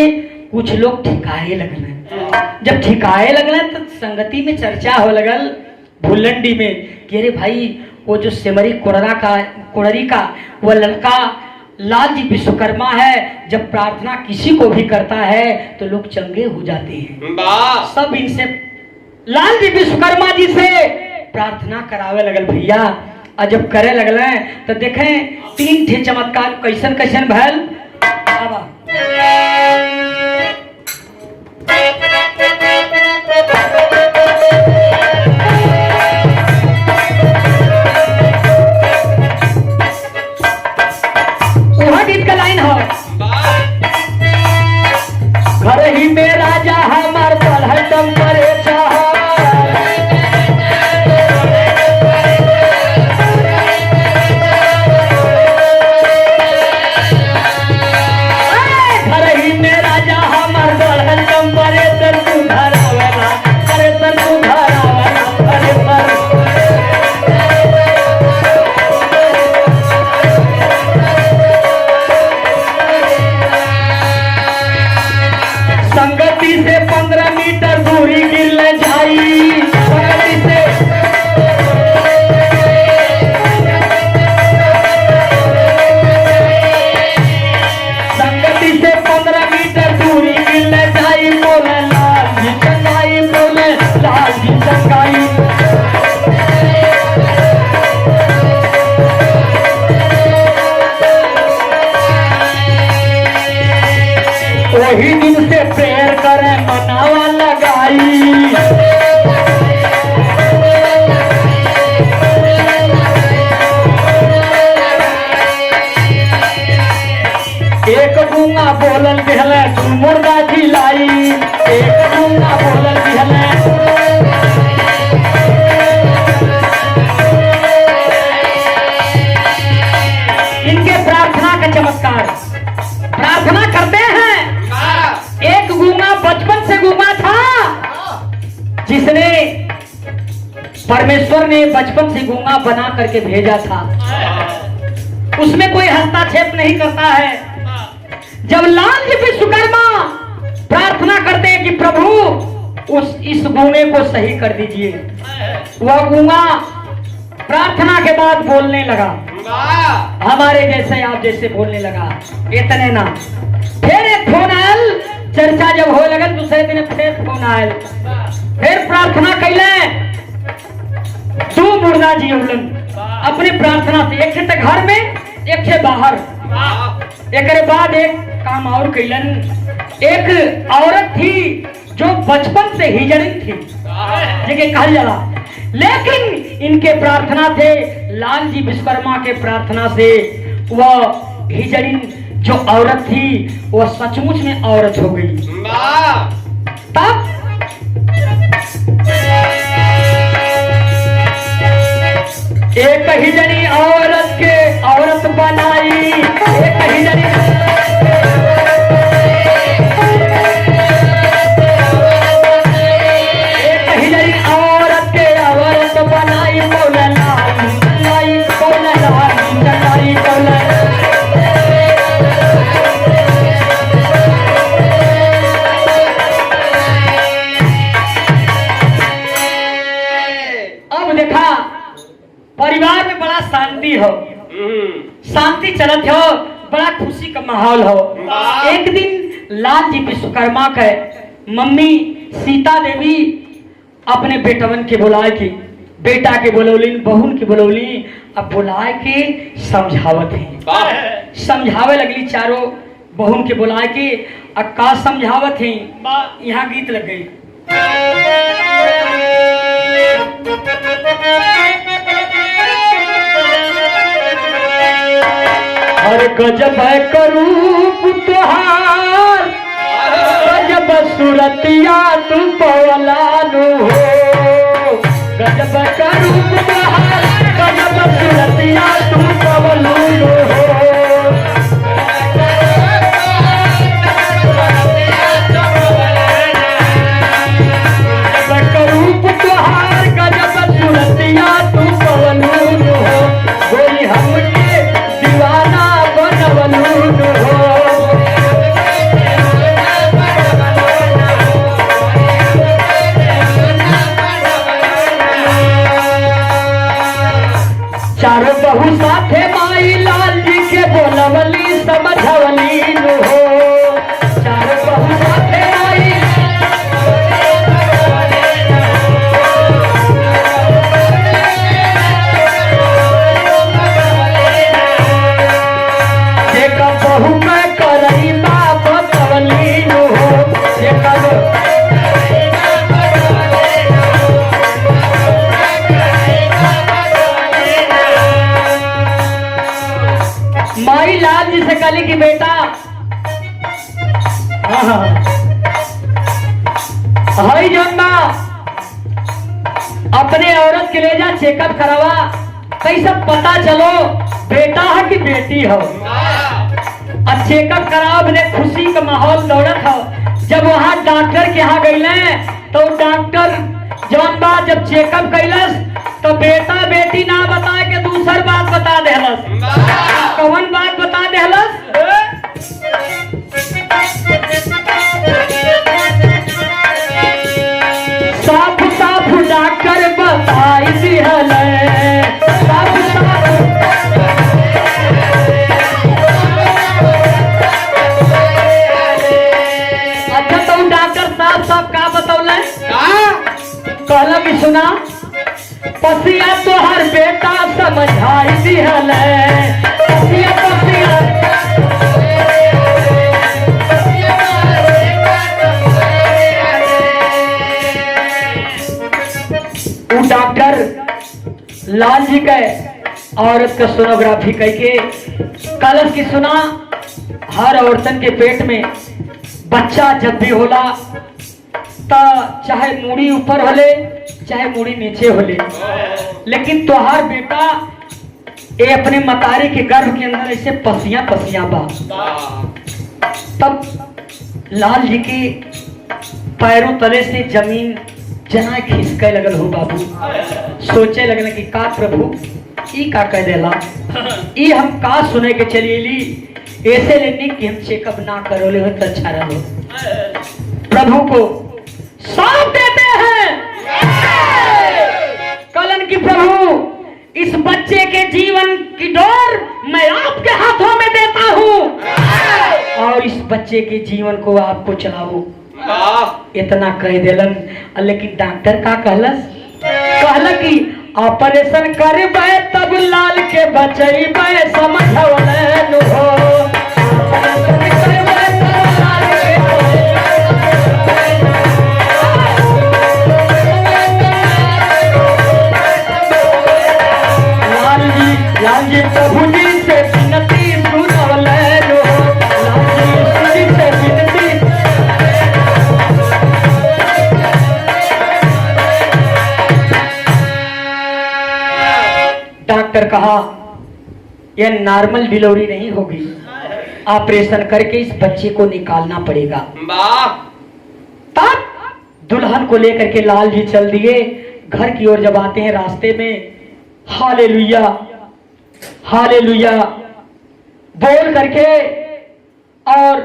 कुछ लोग ठिकाए लगल। जब ठिकाए लगल तो संगति में चर्चा हो लगल भुलंडी में कि अरे भाई वो जो सेमरी कोड़री का वो लड़का लाल जी विश्वकर्मा है, जब प्रार्थना किसी को भी करता है तो लोग चंगे हो जाते हैं। सब इनसे लाल जी विश्वकर्मा जी से प्रार्थना करावे लगल भैया, और जब करे लगल तो देखें 3 ठे चमत्कार कैसन कैसन भैल। गीत का लाइन हो, घर ही में राजा हमार पलहटम करे वही दिन से प्रेयर करे मनावा लगाई। एक गूंगा बोलल बिहले तू मुर्गा खिलाई, एक गूंगा बोलल बिहले। इनके प्रार्थना का चमत्कार, प्रार्थना करते हैं। एक गूंगा बचपन से गूंगा था, जिसने परमेश्वर ने बचपन से गूंगा बना करके भेजा था, उसमें कोई हस्तक्षेप नहीं करता है। जब लाल जी विश्वकर्मा प्रार्थना करते हैं कि प्रभु इस गूंगे को सही कर दीजिए, वह गूंगा प्रार्थना के बाद बोलने लगा, हमारे जैसे आप जैसे बोलने लगा। इतने ना, फिर एक फोन आयल, चर्चा जब हो लगन दूसरे दिन फिर फोन आयल, फिर प्रार्थना कैले। 2 मुर्दा जी उलन अपनी प्रार्थना से, एक थे घर में एक थे बाहर। एक बाद एक काम और कैलन, एक औरत थी जो बचपन से हिजड़ी थी, जिसे कहल जाला, लेकिन इनके प्रार्थना थे लाल जी विश्वकर्मा के प्रार्थना से वह हिजड़ी जो औरत थी वह सचमुच में औरत हो गई। ता एक ही जनी औरत के औरत बनाई, एक ही जनी औरत के औरत बनाई, अब देखा परिवार में बड़ा शांति हो, शांति चलत हो, बड़ा खुशी का माहौल हो। एक दिन लाल जी विश्वकर्मा के मम्मी सीता देवी अपने बेटवन के बुलाए की, बेटा के बोलौली, बहुन के बोलौली, अब बुलाए के समझावत है, समझावे लगली चारों बहुन के बुलाए के। अब का समझावत है, यहाँ गीत लग गई। हर गजब करूप तुहार, गजब सूरतिया तू पवलानु हो, गजब करूप तुहार, गजब सूरतिया तू पवलानु हो। गजब करूप तुहार, गजब सूरतिया तू पवलानु हो, कोई हमके दीवाना बनवलू हो। चारों बहू साथे माई लाल जी के बोलवली समझवली हो, चारों बहू साथे माई जेका बहू में करई बाप तवली हो, जेका माई लाल जी से कहली कि बेटा हई जन्मा अपने औरत के ले जा चेकअप करावा, कैसा पता चलो बेटा है कि बेटी हो। अब चेकअप कराओ, बड़े खुशी का माहौल दौड़त हो। जब वहां डॉक्टर के यहाँ गई तो डॉक्टर जौन बात जब चेकअप कैलस तो बेटा बेटी ना बता के दूसर बात बता देहलस। कौन बात बता देहलस? साफ साफ डॉक्टर बताई दिहल, साफ साफ अच्छा तो डॉक्टर साफ साफ का बतौल कहला कि सुना पसिया तोहर बेटा समझाई दिहल, पसिया पसिया वो डॉक्टर लाल जी के औरत का सोनोग्राफी करके कलश की सुना, हर औरतन के पेट में बच्चा जब भी होला तो चाहे मूड़ी ऊपर होले चाहे मूड़ी नीचे होले, लेकिन तोहार बेटा ये अपने मतारी के गर्भ के अंदर ऐसे पसिया पसिया बा। तब लाल जी के पैरों तले से जमीन जना खिसके लगल हो बाबू, सोचे लगल कि का प्रभु ई का कह देला, ई हम का सुने के चलिएली, ऐसे लेनी कि हम चेकअप ना करोले हो तो अच्छा रहो। प्रभु को सौंप देते हैं कलन की प्रभु इस बच्चे के जीवन की डोर मैं आपके हाथों में देता हूं और इस बच्चे के जीवन को आपको चलाओ। इतना कह देलन, लेकिन डॉक्टर का कहलस कहला कि ऑपरेशन करबे तब लाल के बचैबे समझौलन हो। लाल जी प्रभु जी से विनती सुनवलन हो, लाल जी से विनती। डॉक्टर देखकर कहा यह नॉर्मल डिलीवरी नहीं होगी, ऑपरेशन करके इस बच्चे को निकालना पड़ेगा। तब दुल्हन को लेकर के लाल जी चल दिए घर की ओर। जब आते हैं रास्ते में हालेलुया हालेलुया बोल करके और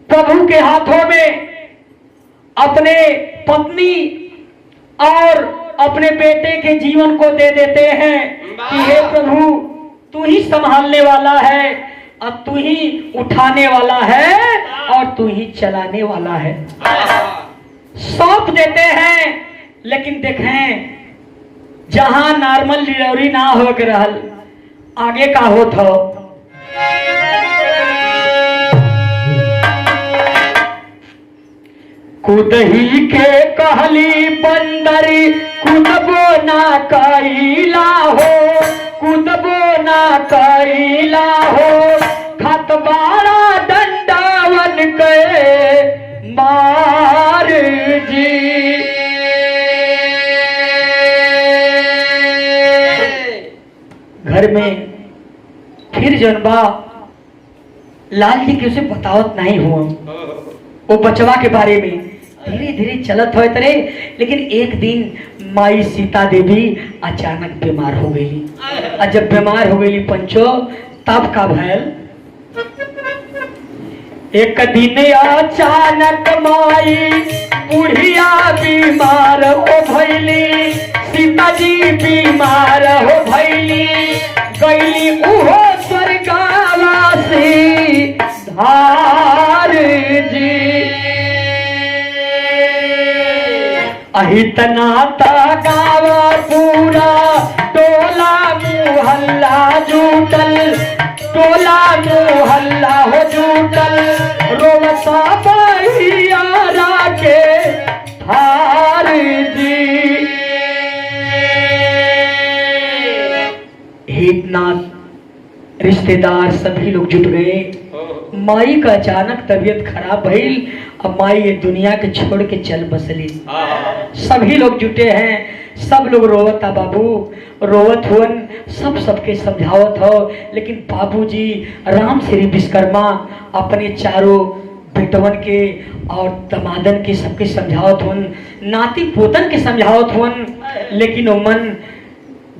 प्रभु के हाथों में अपने पत्नी और अपने बेटे के जीवन को दे देते हैं कि हे प्रभु तू ही संभालने वाला है, अब तू ही उठाने वाला है और तू ही चलाने वाला है। सौंप देते हैं। लेकिन देखें जहां नॉर्मल डिलीवरी ना हो के रहल, आगे का होत हो। कुदही के कहली बंदरी कुदबो ना कैला हो, कुदबो ना कैला हो, खतबारा दंडावन के मार जी। घर में फिर जनबा लाल जी के उसे बतावत नहीं हुआ वो बचवा के बारे में। धीरे धीरे चलत हो तरे, लेकिन एक दिन माई सीता देवी अचानक बीमार हो गई। और जब बीमार हो गई पंचो तब का भैल एक दिन अचानक माई बुढ़िया बीमार हो भैली, सीता जी बीमार हो भैली, गईली उहो स्वर्गवासी धार जी। अहितना गाँव पूरा टोला मुहल्ला जुटल, टोला मुहल्ला हो जुटल, रोवता बहियारा के धार जी। इतना रिश्तेदार सभी लोग जुट गए। माई का अचानक तबीयत खराब भइल, अब माई ये दुनिया के छोड़ के चल बसली। सभी लोग जुटे हैं, सब लोग रोवत बाबू रोवत हुन, सब सबके समझावत हो। लेकिन बाबूजी राम श्री विश्वकर्मा अपने चारों बेटवन के और दमादन के सबके समझावत हुन, नाती पोतन के समझावत हुन। लेकिन वो मन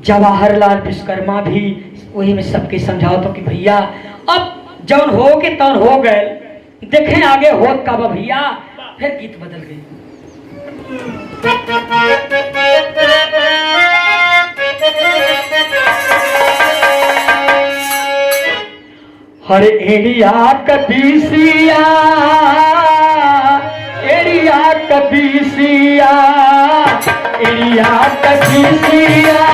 जवाहरलाल विश्वकर्मा भी वही में सबके समझावत हो कि भैया अब जौन हो के तौन हो गए, देखें आगे होत का भैया। फिर गीत बदल गई। हर एरिया कबीसिया, एरिया कबीसिया, एरिया कबीसिया,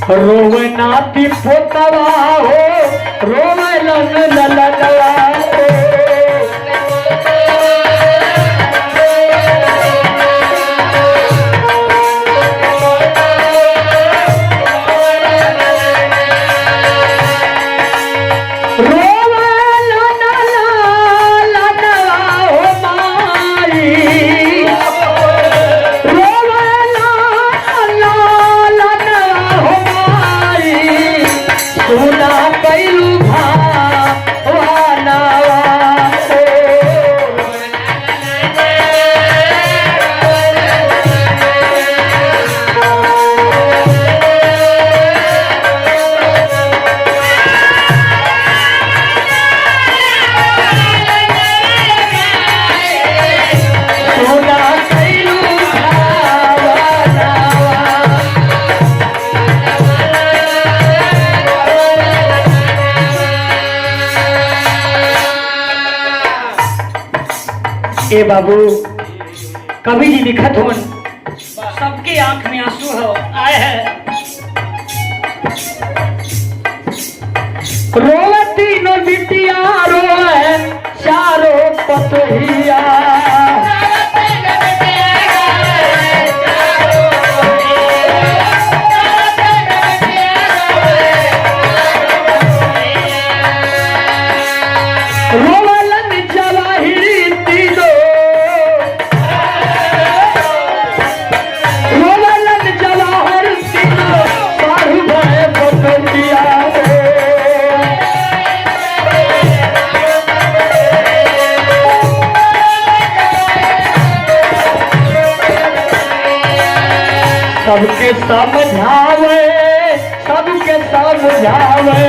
रोवनाती पोतवा हो, रोवलन ललनवा हो। सुना कैलू भावाना ए बाबू कवि जी लिखत हो सबके आंख में आंसू हो आए है रोवती नो बिटिया रोए चारों पतोहिया सबके समझावे सबके समझावे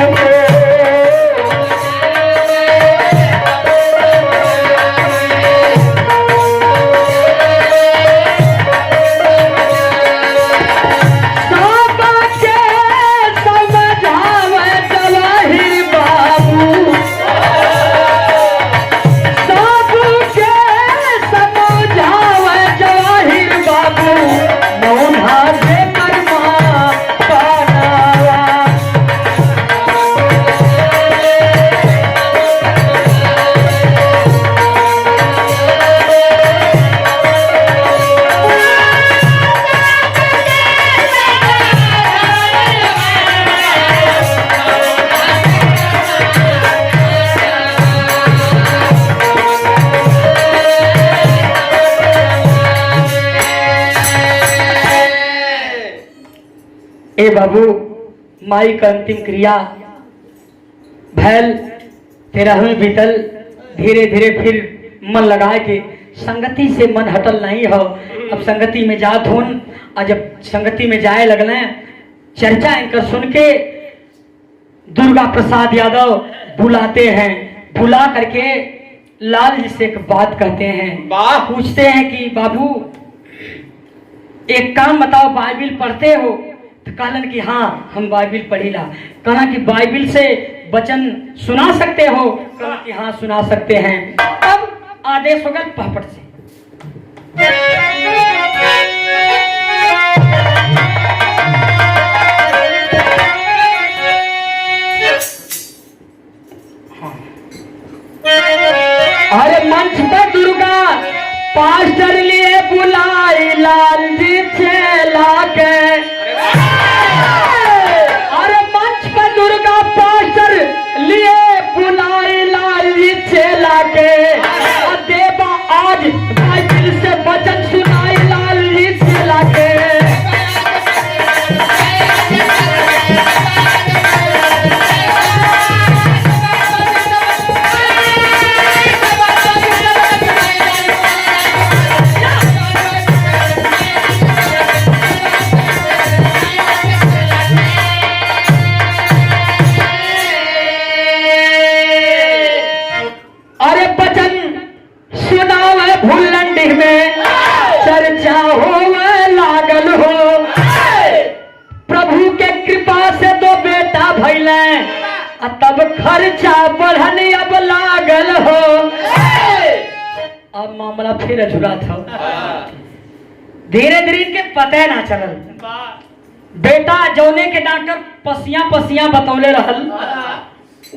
ए बाबू माई का अंतिम क्रिया भैल 13वीं बीतल धीरे धीरे फिर मन लगाए के संगति से मन हटल नहीं हो अब संगति में जात होन और जब संगति में जाए लगले चर्चा इनकर सुन के दुर्गा प्रसाद यादव बुलाते हैं बुला करके लाल जी से एक बात कहते हैं पूछते हैं कि बाबू एक काम बताओ बाइबिल पढ़ते हो तो कहलन कि हाँ हम बाइबिल पढ़ीला कहा कि बाइबिल से वचन सुना सकते हो कहा कि हाँ सुना सकते हैं अब आदेश होगा पापड़ से अरे मंच पर दुर्गा पास्टर लिए बुलाई लाल जी चला के अरे मंच पर दुर्गा पास्टर लिए बुलाई लाल जी चला के देवा आज बाइबिल से वचन सुनाई लाल जी चला के तब खर्चा बढ़न अब लागल हो अब मामला फिर अधूरा था धीरे धीरे इनके पता ना चलल बेटा जौने के डॉक्टर पसिया पसिया बतौले रहल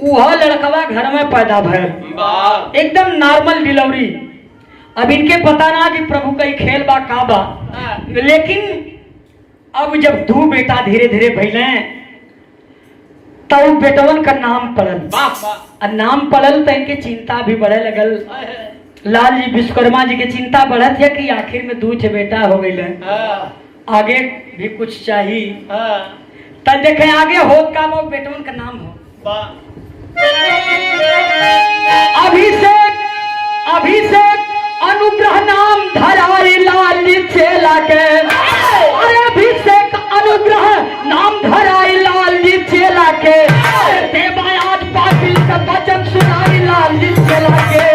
वह लड़कवा घर में पैदा भयल एकदम नॉर्मल डिलीवरी अब इनके पता ना कि प्रभु का ही खेल बा का बा लेकिन अब जब दो बेटा धीरे धीरे भइले तब बेटवन का नाम पड़ल नाम पड़ल तो इनके चिंता भी बढ़े लगल लाल जी विश्वकर्मा जी के चिंता बढ़त है कि आखिर में दूध बेटा हो गई आगे भी कुछ चाहिए तब देखे आगे हो का वो बेटवन का नाम हो अभिषेक अभिषेक अनुग्रह नाम धराई लाल जी चेला के अरे अभिषेक अनुग्रह नाम धराई लाल जी चेला के देवा आज बाइबिल का वचन सुनाई लाल जी चेला के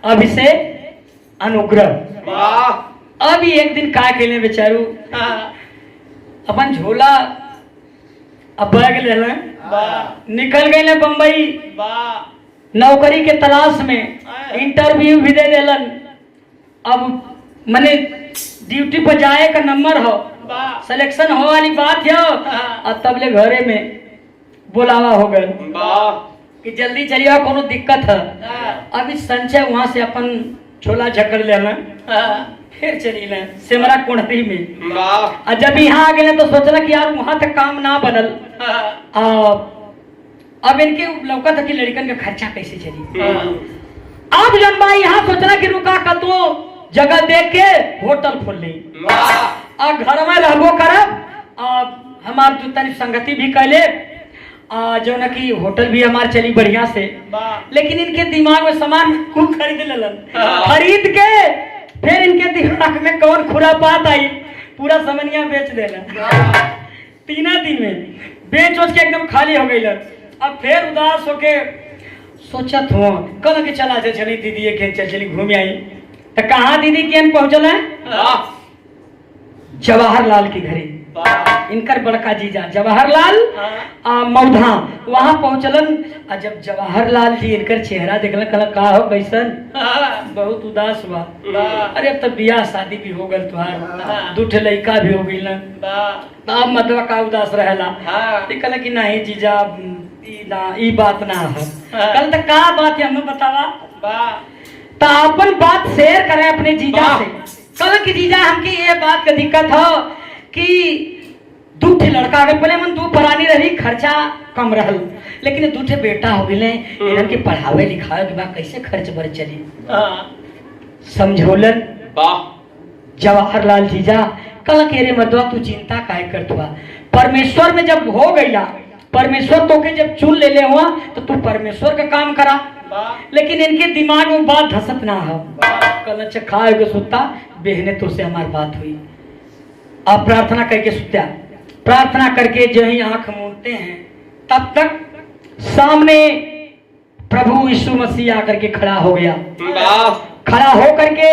अब इसे अनुग्रह। अब एक दिन का खेले बेचारू अपन झोला अब बैग ले निकल गए बम्बई नौकरी के तलाश में, इंटरव्यू भी दे देलन। अब मने ड्यूटी पर जाए का नंबर हो, सिलेक्शन हो वाली बात हो, और तब ले घरे में बुलावा हो गए कि जल्दी चलिए कोनो दिक्कत है। अभी संचय वहां से अपन छोला झकड़ लेना, फिर चली ले सिमरा कुंडली में। और जब यहाँ आ गए तो सोचला कि यार वहां तक काम ना बनल, अब इनके लौका तक की लड़कन का खर्चा कैसे चली। अब जन्मा यहाँ सोचना कि रुका का तो जगह देख के होटल खोल ली और घर में रहबो करब। हमार जो तनी संगति भी कैले जो न कि होटल भी हमार चली बढ़िया से, लेकिन इनके दिमाग में सामान खूब खरीद लेलन। खरीद के फिर इनके दिमाग में कौन खुरापात आई, पूरा समनिया बेच देला। 3 दिन में बेच के एकदम खाली हो गई। अब फिर उदास होके सोचत हो कल के चला चली दीदी के चली घूम आई। तो कहाँ दीदी के पहुंचल है? जवाहरलाल के घरे। इनकर बड़का जीजा जवाहरलाल मौधा वहां पहुंचलन। जब जवाहरलाल जी इनकर चेहरा देखल कल का हो कैसन, बहुत उदास हुआ। अरे अब तो बियाह शादी भी हो गल, तुहार 2 लड़का भी हो गई ना, अब मतलब का उदास रहला। कल कि नहीं जीजा ई बात ना हो। कल तक का बात है हमें बतावा, तो अपन बात शेयर करें अपने जीजा से। कल की जीजा हमकी ये बात का दिक्कत हो कि 2 लड़का अगर पहले मन 2 परानी रही, खर्चा कम रहल, लेकिन 2 बेटा हो गए इनके पढ़ावे लिखावे के बाद कैसे खर्च बढ़ चली। समझौलन जवाहरलाल जीजा कल के रे मदवा तू चिंता काहे करत हुआ, परमेश्वर में जब हो गईला, परमेश्वर तो के जब चुन ले हुआ तो तू परमेश्वर का काम करा। लेकिन इनके दिमाग में बात धसत ना हो। कल खाए के सुता बेहने तो से हमारी बात हुई। आप प्रार्थना करके सुत्या, प्रार्थना करके जो ही आंख मूंदते हैं तब तक सामने प्रभु यीशु मसीह आकर के खड़ा हो गया। खड़ा हो करके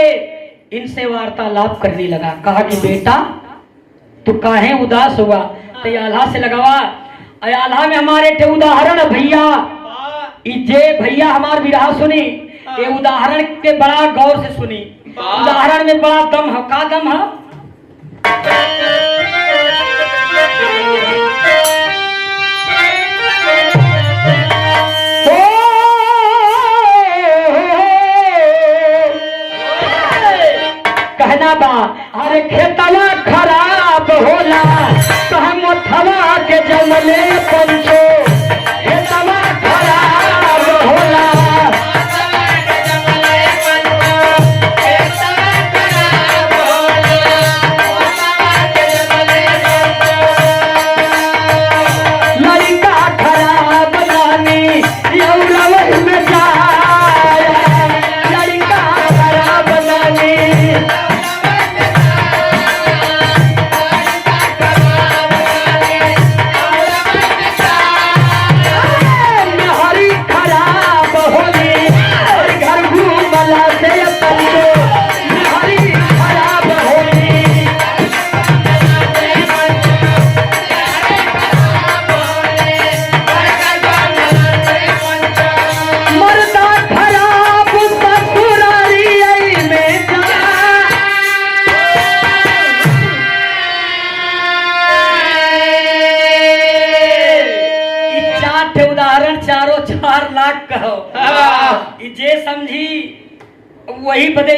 इनसे वार्तालाप करने लगा। कहा कि बेटा तू काहे उदास हुआ, तो आल्हा से लगावा। आल्हा में हमारे टे उदाहरण भैया, जे भैया हमार विराह सुनी, ये उदाहरण के बड़ा गौर से सुनी। उदाहरण में बड़ा दम है। का दम है? कहना बा अरे खेतवा खराब होला तो हम थवा के जमले पंचो, खेतवा खराब होला उदाहरण 4 लाख कहो। जे समझी वही बदे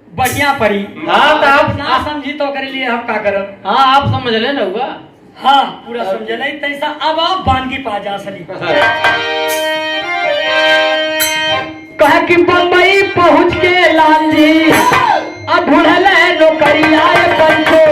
बढ़िया पड़ी। हाँ तो आप ना समझी तो करे लिए हम का करब। हाँ आप समझ ले ना हुआ। हाँ पूरा समझ ले तैसा। अब आप बानगी पा जा सली। कहा कि बम्बई पहुंच के लाल जी अब भूल नौकरिया पंचो,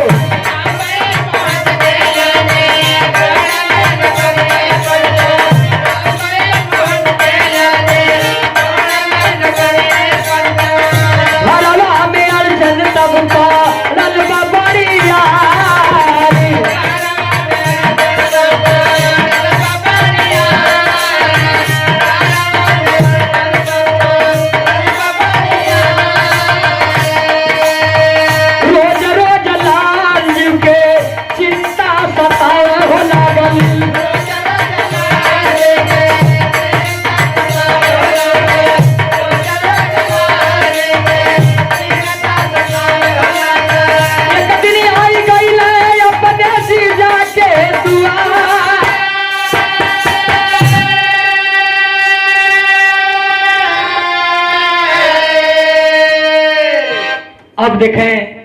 देखें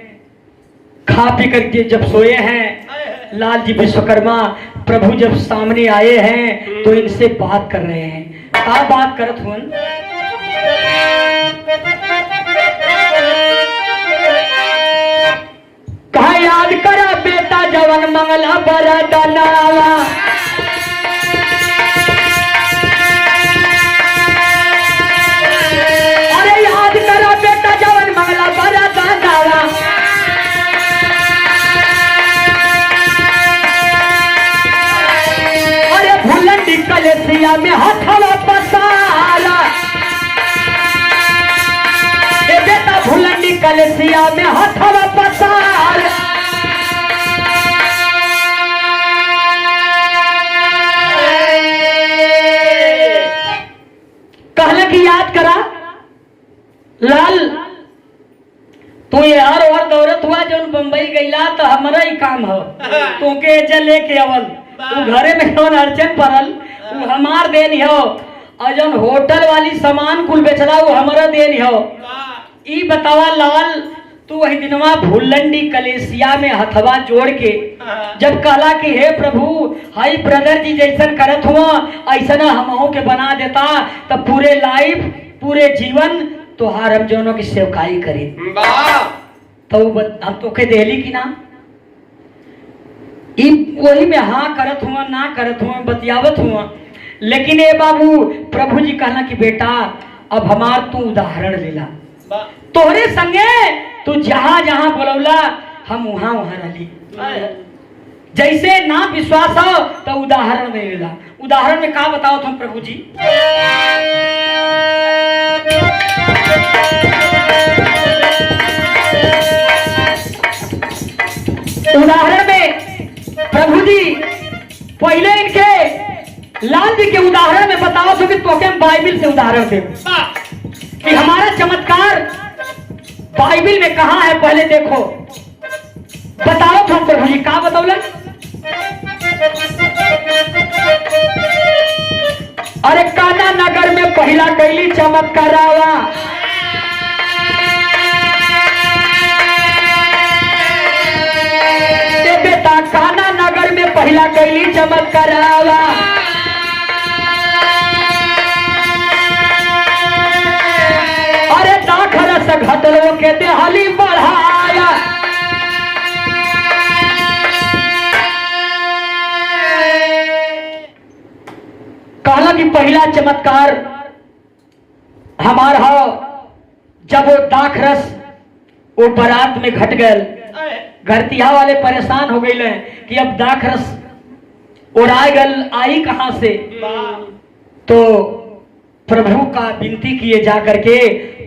खा पी करके जब सोए हैं, लाल जी विश्वकर्मा प्रभु जब सामने आए हैं तो इनसे बात कर रहे हैं। क्या बात करत हुन? कहा याद करा बेटा जवन मंगला बरदनावा, अरे याद करा बेटा जवन मंगला बरदनावा, अरे भुलंडी कलेसिया में हथवा पसारा, ए बेटा भुलंडी कलेसिया में हथवा पसारा। कहला कि याद करा लाल, तू यार और दौरत हुआ जो बम्बई गईला तो हमारा ही काम हो, तू के एजा लेके अवल, तू घरे में कौन अड़चन पड़ल, तू हमार देन हो, और जो होटल वाली सामान कुल बेचला वो हमारा देन हो। ई बतावा लाल, तू वही दिनवा भुलंडी कलेसिया में हथवा जोड़ के जब कहला कि हे प्रभु हाई ब्रदर जी जैसन करत हुआ ऐसा हमहू के बना देता, तब पूरे लाइफ पूरे जीवन तोहार हम जोनों की सेवकाई करी। तो हम तो के देली की ना वही में हाँ करत हुआ ना करत हुआ बतियावत हुआ, लेकिन ए बाबू प्रभु जी कहला कि बेटा अब हमार तू उदाहरण लेला, तोहरे संगे तू जहां जहां बोलौला हम वहां वहां रही। जैसे ना विश्वास हो तो उदाहरण में लेला। उदाहरण में का बताओ तुम प्रभु जी? उदाहरण में प्रभु जी पहले इनके लाल जी के उदाहरण में बताओ तो कि तोके बाइबिल से उदाहरण दे कि हमारा चमत्कार बाइबिल में कहां है, पहले देखो बताओ तुम प्रभु जी का बतौलन? अरे काना नगर में पहला कैली चमत्कारावा, बेटा काना नगर में पहला कैली चमत्कारावा, घटलों के देहली बढ़ाया, कहला कि पहला चमत्कार हमारा हो जब वो दाखरस वो बारात में घट गए, घरतिया वाले परेशान हो गए कि अब दाखरस उड़ाए गल आई कहां से, तो प्रभु का विनती किए जा करके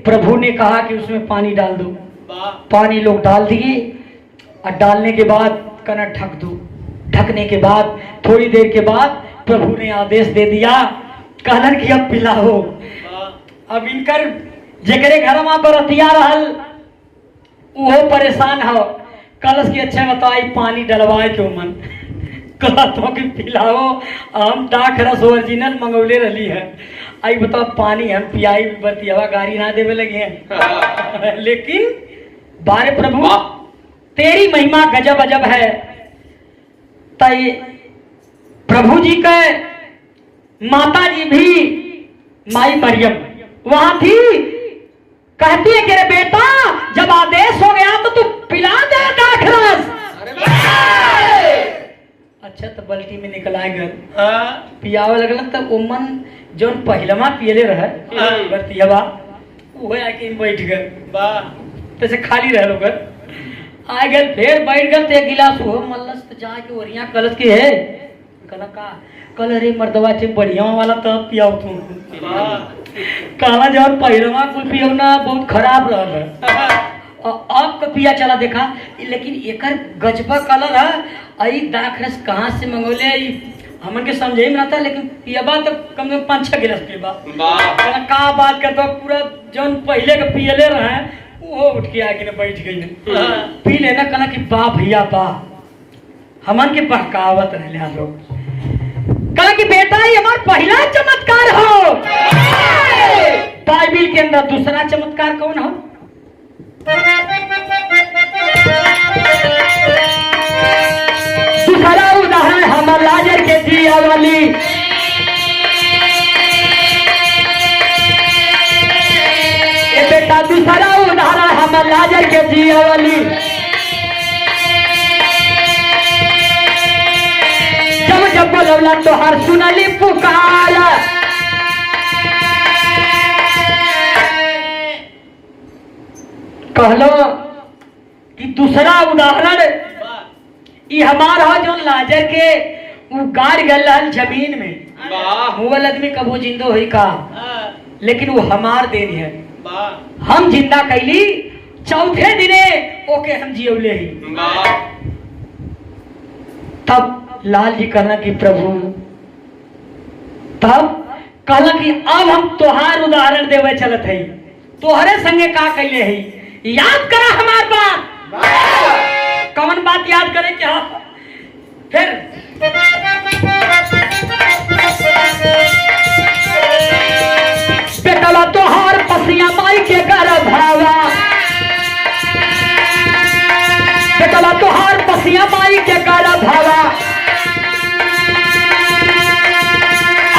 प्रभु ने कहा कि उसमें पानी डाल दो। पानी लोग डाल दिए और डालने के बाद कना ढक दो। ढकने के बाद थोड़ी देर के बाद प्रभु ने आदेश दे दिया, कहलन कि अब पिलाओ। अब इनकर जेकरे घर में बरतिया रहल वो परेशान हो, कलश की अच्छा बताई पानी डलवाए क्यों मन कहतो कि पिलाओ, हम डाक रस ओरिजिनल मंगौले रही है, आई बताओ पानी हम पियाई बतियावा गाड़ी ना देवे लगे हैं लेकिन बारे प्रभु तेरी महिमा गजब अजब है। तय प्रभु जी के माता जी भी माई मरियम वहां थी, कहती है कि रे बेटा जब आदेश हो गया तो तू पिला दे दाखरस। अच्छा तो बल्टी में निकल आए घर पियावे लगल तब उमन जो पहलमा पियले रहे बरतियावा वो आके बैठ गए, तैसे खाली रह लोग आ गए, फिर बैठ गए तो एक गिलास हो मल्लस तो जाके ओरिया कलश के है कहला का कल अरे मर्दवा चे बढ़िया वाला तब पियाओ तुम कहला जब पहलमा कुल पियो ना बहुत खराब रहा है अब का पिया चला देखा, लेकिन एकर गजबा कलर है। आई दाखरस कहाँ से मंगोले हमन के समझे में रहता, लेकिन पियबा तो कम से कम 5-6 गिलास पियबा का बात करता पूरा जौन पहले के पियले रहे वो उठ के आके बैठ गई पी लेना कहना कि बा भैया बा हमन के बहकावत रहे लोग, कहा कि बेटा ये हमारा पहला चमत्कार हो। बाइबिल के अंदर दूसरा चमत्कार कौन हो? बेटा लाजर के जियावली जब जब बोलवला तोहार सुनली पुकार। कहलो कि दूसरा उदाहरण ये हमार हो जो लाजर के उगाड़ गल जमीन में मुगल आदमी कबो जिंदो हुई का, लेकिन वो हमार देन है। हम जिंदा कैली चौथे दिने ओके हम जियौले ही। तब लाल जी कहना कि प्रभु, तब कहला कि अब हम तोहार उदाहरण देवे चलत है, तोहरे संगे का कैले है, याद करा हमार बात। कौन बात याद करे क्या? फिर बेटवा तोहार पसिया माई के गर्भावा, बेटवा तोहार पसिया माई के गर्भावा।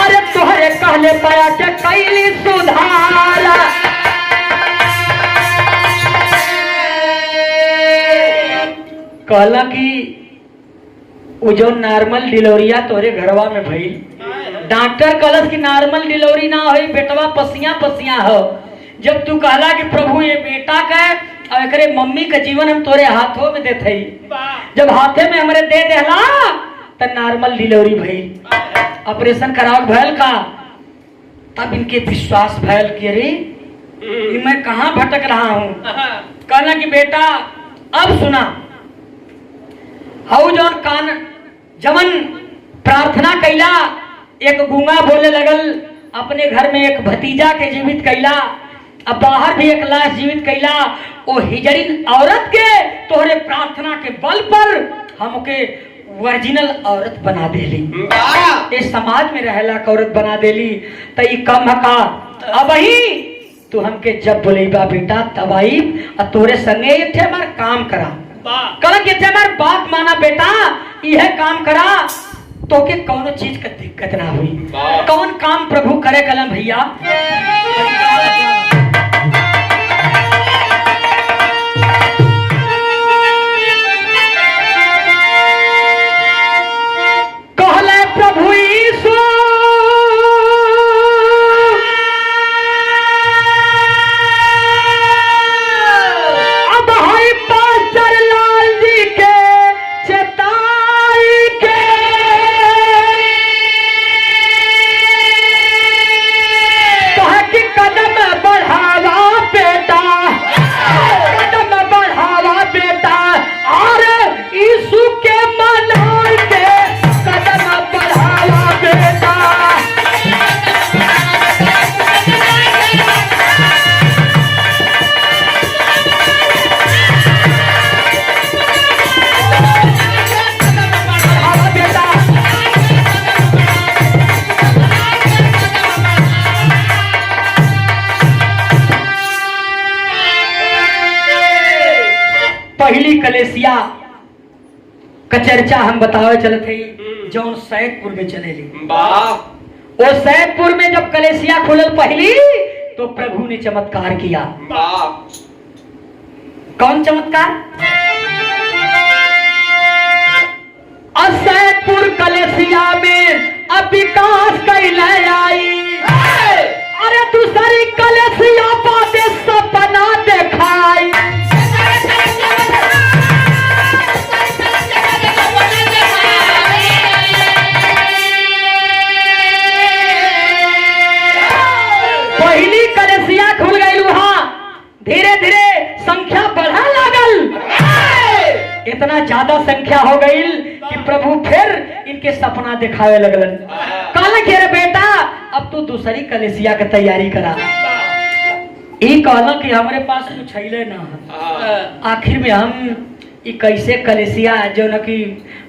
अरे तोहरे कहले पाया के कैली सुधार। कहला कि वो जो नॉर्मल डिलीवरिया तोरे घरवा में भइल, डॉक्टर कहलस कि नॉर्मल डिलीवरी ना होई, बेटवा पसिया पसिया हो। जब तू कहला कि प्रभु ये बेटा का और एकरे मम्मी का जीवन हम तोरे हाथों में देते ही, जब हाथे में हमरे दे देला त नॉर्मल डिलीवरी भइल, ऑपरेशन कराव भइल का। तब इनके विश्वास भइल कि अरे मैं कहाँ भटक रहा हूँ। कहला कि बेटा अब सुना, हाउ जौन कान जमन प्रार्थना कैला, एक गूंगा बोले लगल, अपने घर में एक भतीजा के जीवित कैला, अब बाहर भी एक लाश जीवित कैला। ओ हिजड़िन औरत के तोहरे प्रार्थना के बल पर हमके ओरिजिनल औरत बना देली, इस समाज में रहला औरत बना देली। तई कम का अब ही तू हमके जब बोलेबा बेटा तब आई और तोरे संगे एक ठे हमार काम करा। कल के हमार बात माना बेटा, यह काम करा तो के कौन चीज का दिक्कत ना हुई। कौन काम प्रभु करे कलम भैया। कहले प्रभु यीशु अब हाई पास्टर लाल जी के चेताई के कहे कि कदम बढ़ावा बेटा, कदम बढ़ावा बेटा, और यीशु के मनाई के कदम बढ़ावा बेटा। बढ़ावा बेटा। पहली कलेसिया का चर्चा हम बतावे चलत है, जौन सैदपुर में चलेली। वो सैदपुर में जब कलेसिया खुलल पहली, तो प्रभु ने चमत्कार किया। कौन चमत्कार? सैदपुर कलेसिया में अब विकास कैले आई। अरे दूसरी कलेसिया बातें सपना दिखाई। पहली कलेसिया खुल गई, वहां धीरे धीरे संख्या बढ़ा लागल। इतना ज्यादा संख्या हो गई कि प्रभु फिर इनके सपना दिखावे लगलन। कहला कि अरे बेटा अब तू दूसरी कलेसिया की तैयारी करा। ये कहला कि हमारे पास कुछ है ना, आखिर में हम ये कैसे कलेसिया जो न कि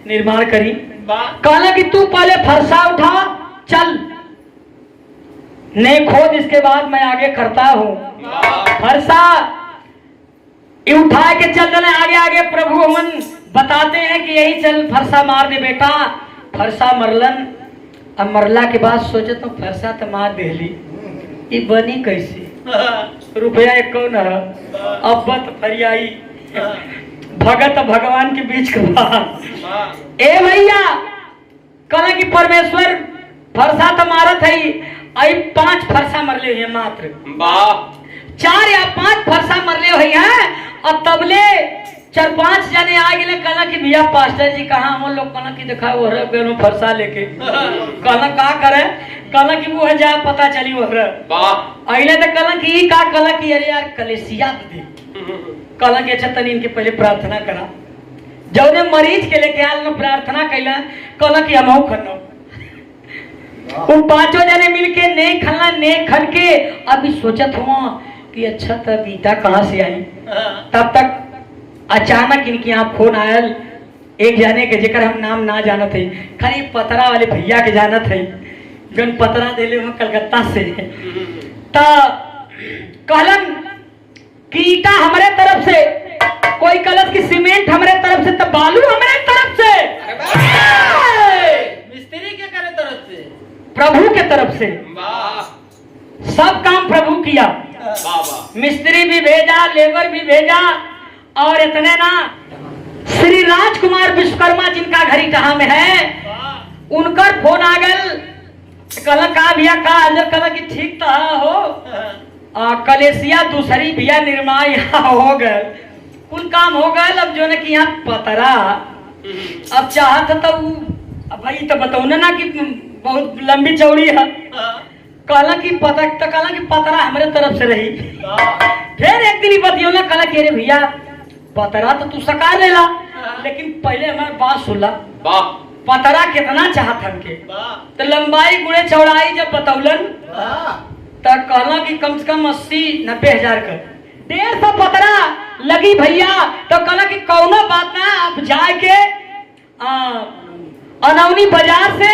निर्माण करी। कहला कि तू पहले फरसा उठा, चल ने खोद, इसके बाद मैं आगे करता हूँ। फरसा उठा के चल देना आगे आगे। प्रभु हमन बताते हैं कि यही चल फरसा मार दे बेटा। फरसा मरलन। अब मरला के बाद सोचे तो फरसा तो मार देली, ये बनी कैसे। रुपया एक कौन है अब्बत फरियाई भगत भगवान के बीच का बात। ए भैया कल की परमेश्वर फरसा तो मारत है आई 5 फरसा मरले हुए मात्र 4 या 5 फरसा मरले हुए हैं और तबले 4-5 जने आ गए कहला कि भैया पास्टर जी कहाँ हम लोग कहला कि देखा वो बेनो फरसा लेके कहला का करे कहला कि वो है जा पता चली वो अगले तो कहला कि ई का कहला कि अरे यार कलेसिया दे कहला कि अच्छा तनी इनके पहले प्रार्थना करा जब ने मरीज के लेके आल न प्रार्थना कैला कहला कि हमहू खनो उन 5 जने मिलके नहीं खला नहीं खन के अभी सोचत हुआ कि अच्छा तब गीता कहाँ से आई तब तक अचानक इनके यहाँ फोन आयल एक जाने के जेकर हम नाम ना जानत है खाली पतरा वाले भैया के जानत है जन पतरा देले वहाँ कलकत्ता से ता कहलन कि ईटा हमारे तरफ से कोई कलश की सीमेंट हमारे तरफ से तो बालू हमारे तरफ से मिस्त्री के करे तरफ से प्रभु के तरफ से सब काम प्रभु किया मिस्त्री भी भेजा लेबर भी भेजा और इतने ना श्री राजकुमार विश्वकर्मा जिनका घर इटाहा में है उनकर फोन आ गल कहला का भैया का हाजर कहला कि ठीक था हो कलेसिया दूसरी भैया निर्माण यहाँ हो गए कुल काम हो गए अब जो ने कि यहाँ पतरा अब चाहत तो भाई तो बताओ ना कि बहुत लंबी चौड़ी है कहला कि पतरा हमारे तरफ से रही फिर एक दिन ही बतियो ना कहला कि अरे भैया पतरा तो तू सका लेला लेकिन पहले हमारे बात सुन ला पतरा कितना चाहत हमके तो लंबाई गुणे चौड़ाई जब बतौलन तो कहला कि कम से कम 80-90 हजार का 150 पतरा लगी भैया तो कहला कि कौनो बात ना आप जाके अनौनी बाजार से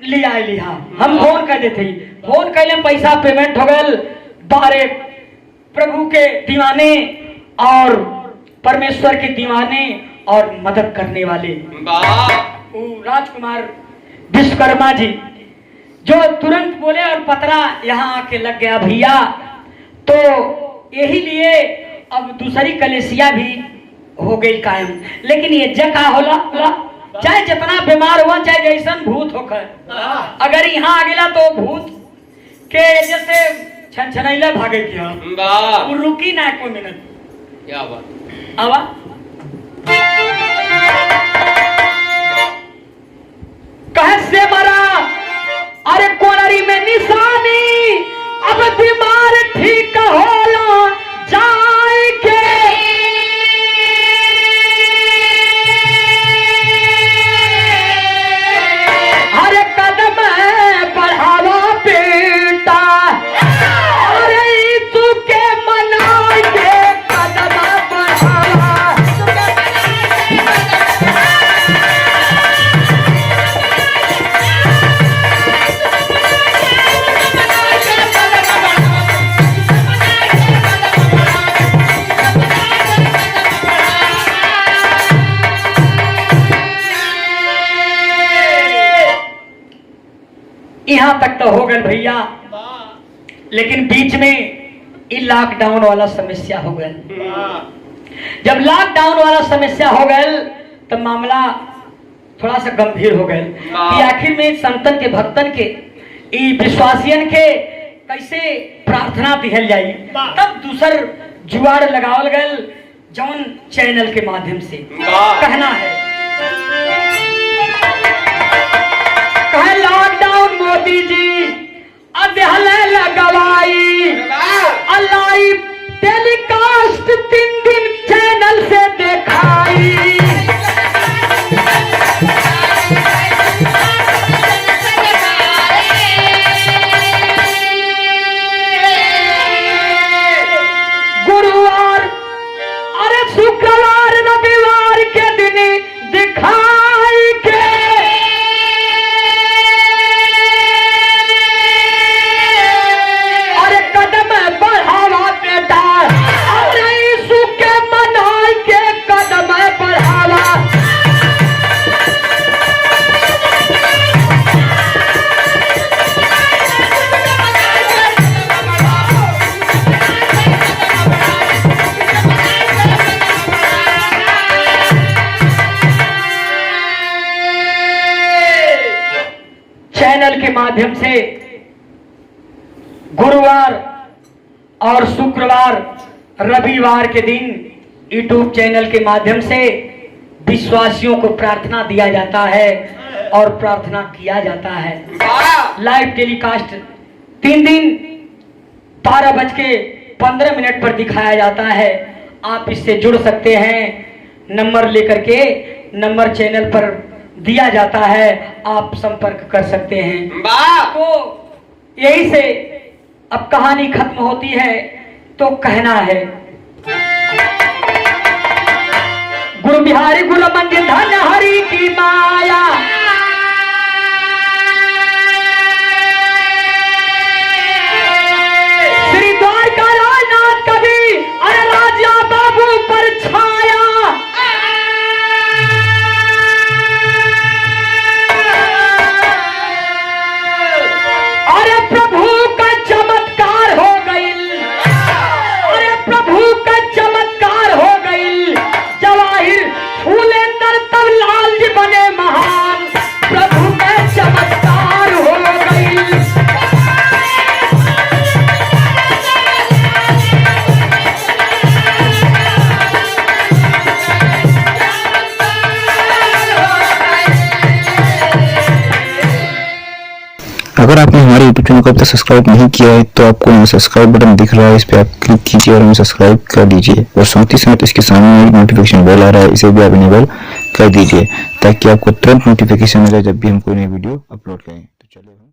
ले आए लिहा हम फोन कर देते ही फोन कैले पैसा पेमेंट हो गए बारे प्रभु के दीवाने और परमेश्वर के दीवाने और मदद करने वाले राजकुमार विश्वकर्मा जी जो तुरंत बोले और पतरा यहाँ आके लग गया भैया तो यही लिए अब दूसरी कलेसिया भी हो गई कायम लेकिन ये जगह होला चाहे जितना बीमार हुआ चाहे जैसन भूत होकर अगर यहाँ आ गया तो भूत के जैसे छनछनैला भागे क्या वो रुकी ना कोई मिनट क्या बात आवा कैसे मरा अरे कोनरी में निशानी अब बीमार ठीक होला जाए के अरे कदम बढ़ावा बेटा अरे तू के मना के कदम बढ़ावा यहाँ तक तो हो गए भैया लेकिन बीच में ये लॉकडाउन वाला समस्या हो गया जब लॉकडाउन वाला समस्या हो गया तब मामला थोड़ा सा गंभीर हो गया कि आखिर में संतन के भक्तन के विश्वासियन के कैसे प्रार्थना दिहल जाई तब दूसर जुआड़ लगावल गए जौन चैनल के माध्यम से कहना है लॉकडाउन मोदी जी लगवाई लाइव टेलीकास्ट 3 दिन चैनल से दिखाई गुरुवार अरे शुक्रवार रविवार के दिन दिखाई के बढ़ावा चैनल के माध्यम से गुरुवार और शुक्रवार रविवार के दिन यूट्यूब चैनल के माध्यम से विश्वासियों को प्रार्थना दिया जाता है और प्रार्थना किया जाता है। लाइव टेलीकास्ट 3 दिन 12:15 पर दिखाया जाता है। आप इससे जुड़ सकते हैं। नंबर लेकर के नंबर चैनल पर दिया जाता है, आप संपर्क कर सकते हैं। तो यही से अब कहानी खत्म होती है तो कहना है, गुरु बिहारी गुरु मंदिर धन हरि की माया, श्री द्वारका नाथ कवि अरे राजा बाबू पर छाया, अरे प्रभु का चमत्कार हो गई, अरे प्रभु का चमत्कार हो गई, जवाहिर फूले तर तब लाल जी बने महान, प्रभु का चमत्कार हो गई। अगर आपने हमारे YouTube चैनल को अब तक सब्सक्राइब नहीं किया है तो आपको यहाँ सब्सक्राइब बटन दिख रहा है, इस पर आप क्लिक कीजिए और हमें सब्सक्राइब कर दीजिए। और साथ ही साथ इसके सामने एक नोटिफिकेशन बेल आ रहा है, इसे भी आप इनेबल कर दीजिए ताकि आपको तुरंत नोटिफिकेशन मिले जब भी हम कोई नई वीडियो अपलोड करें। तो चलिए।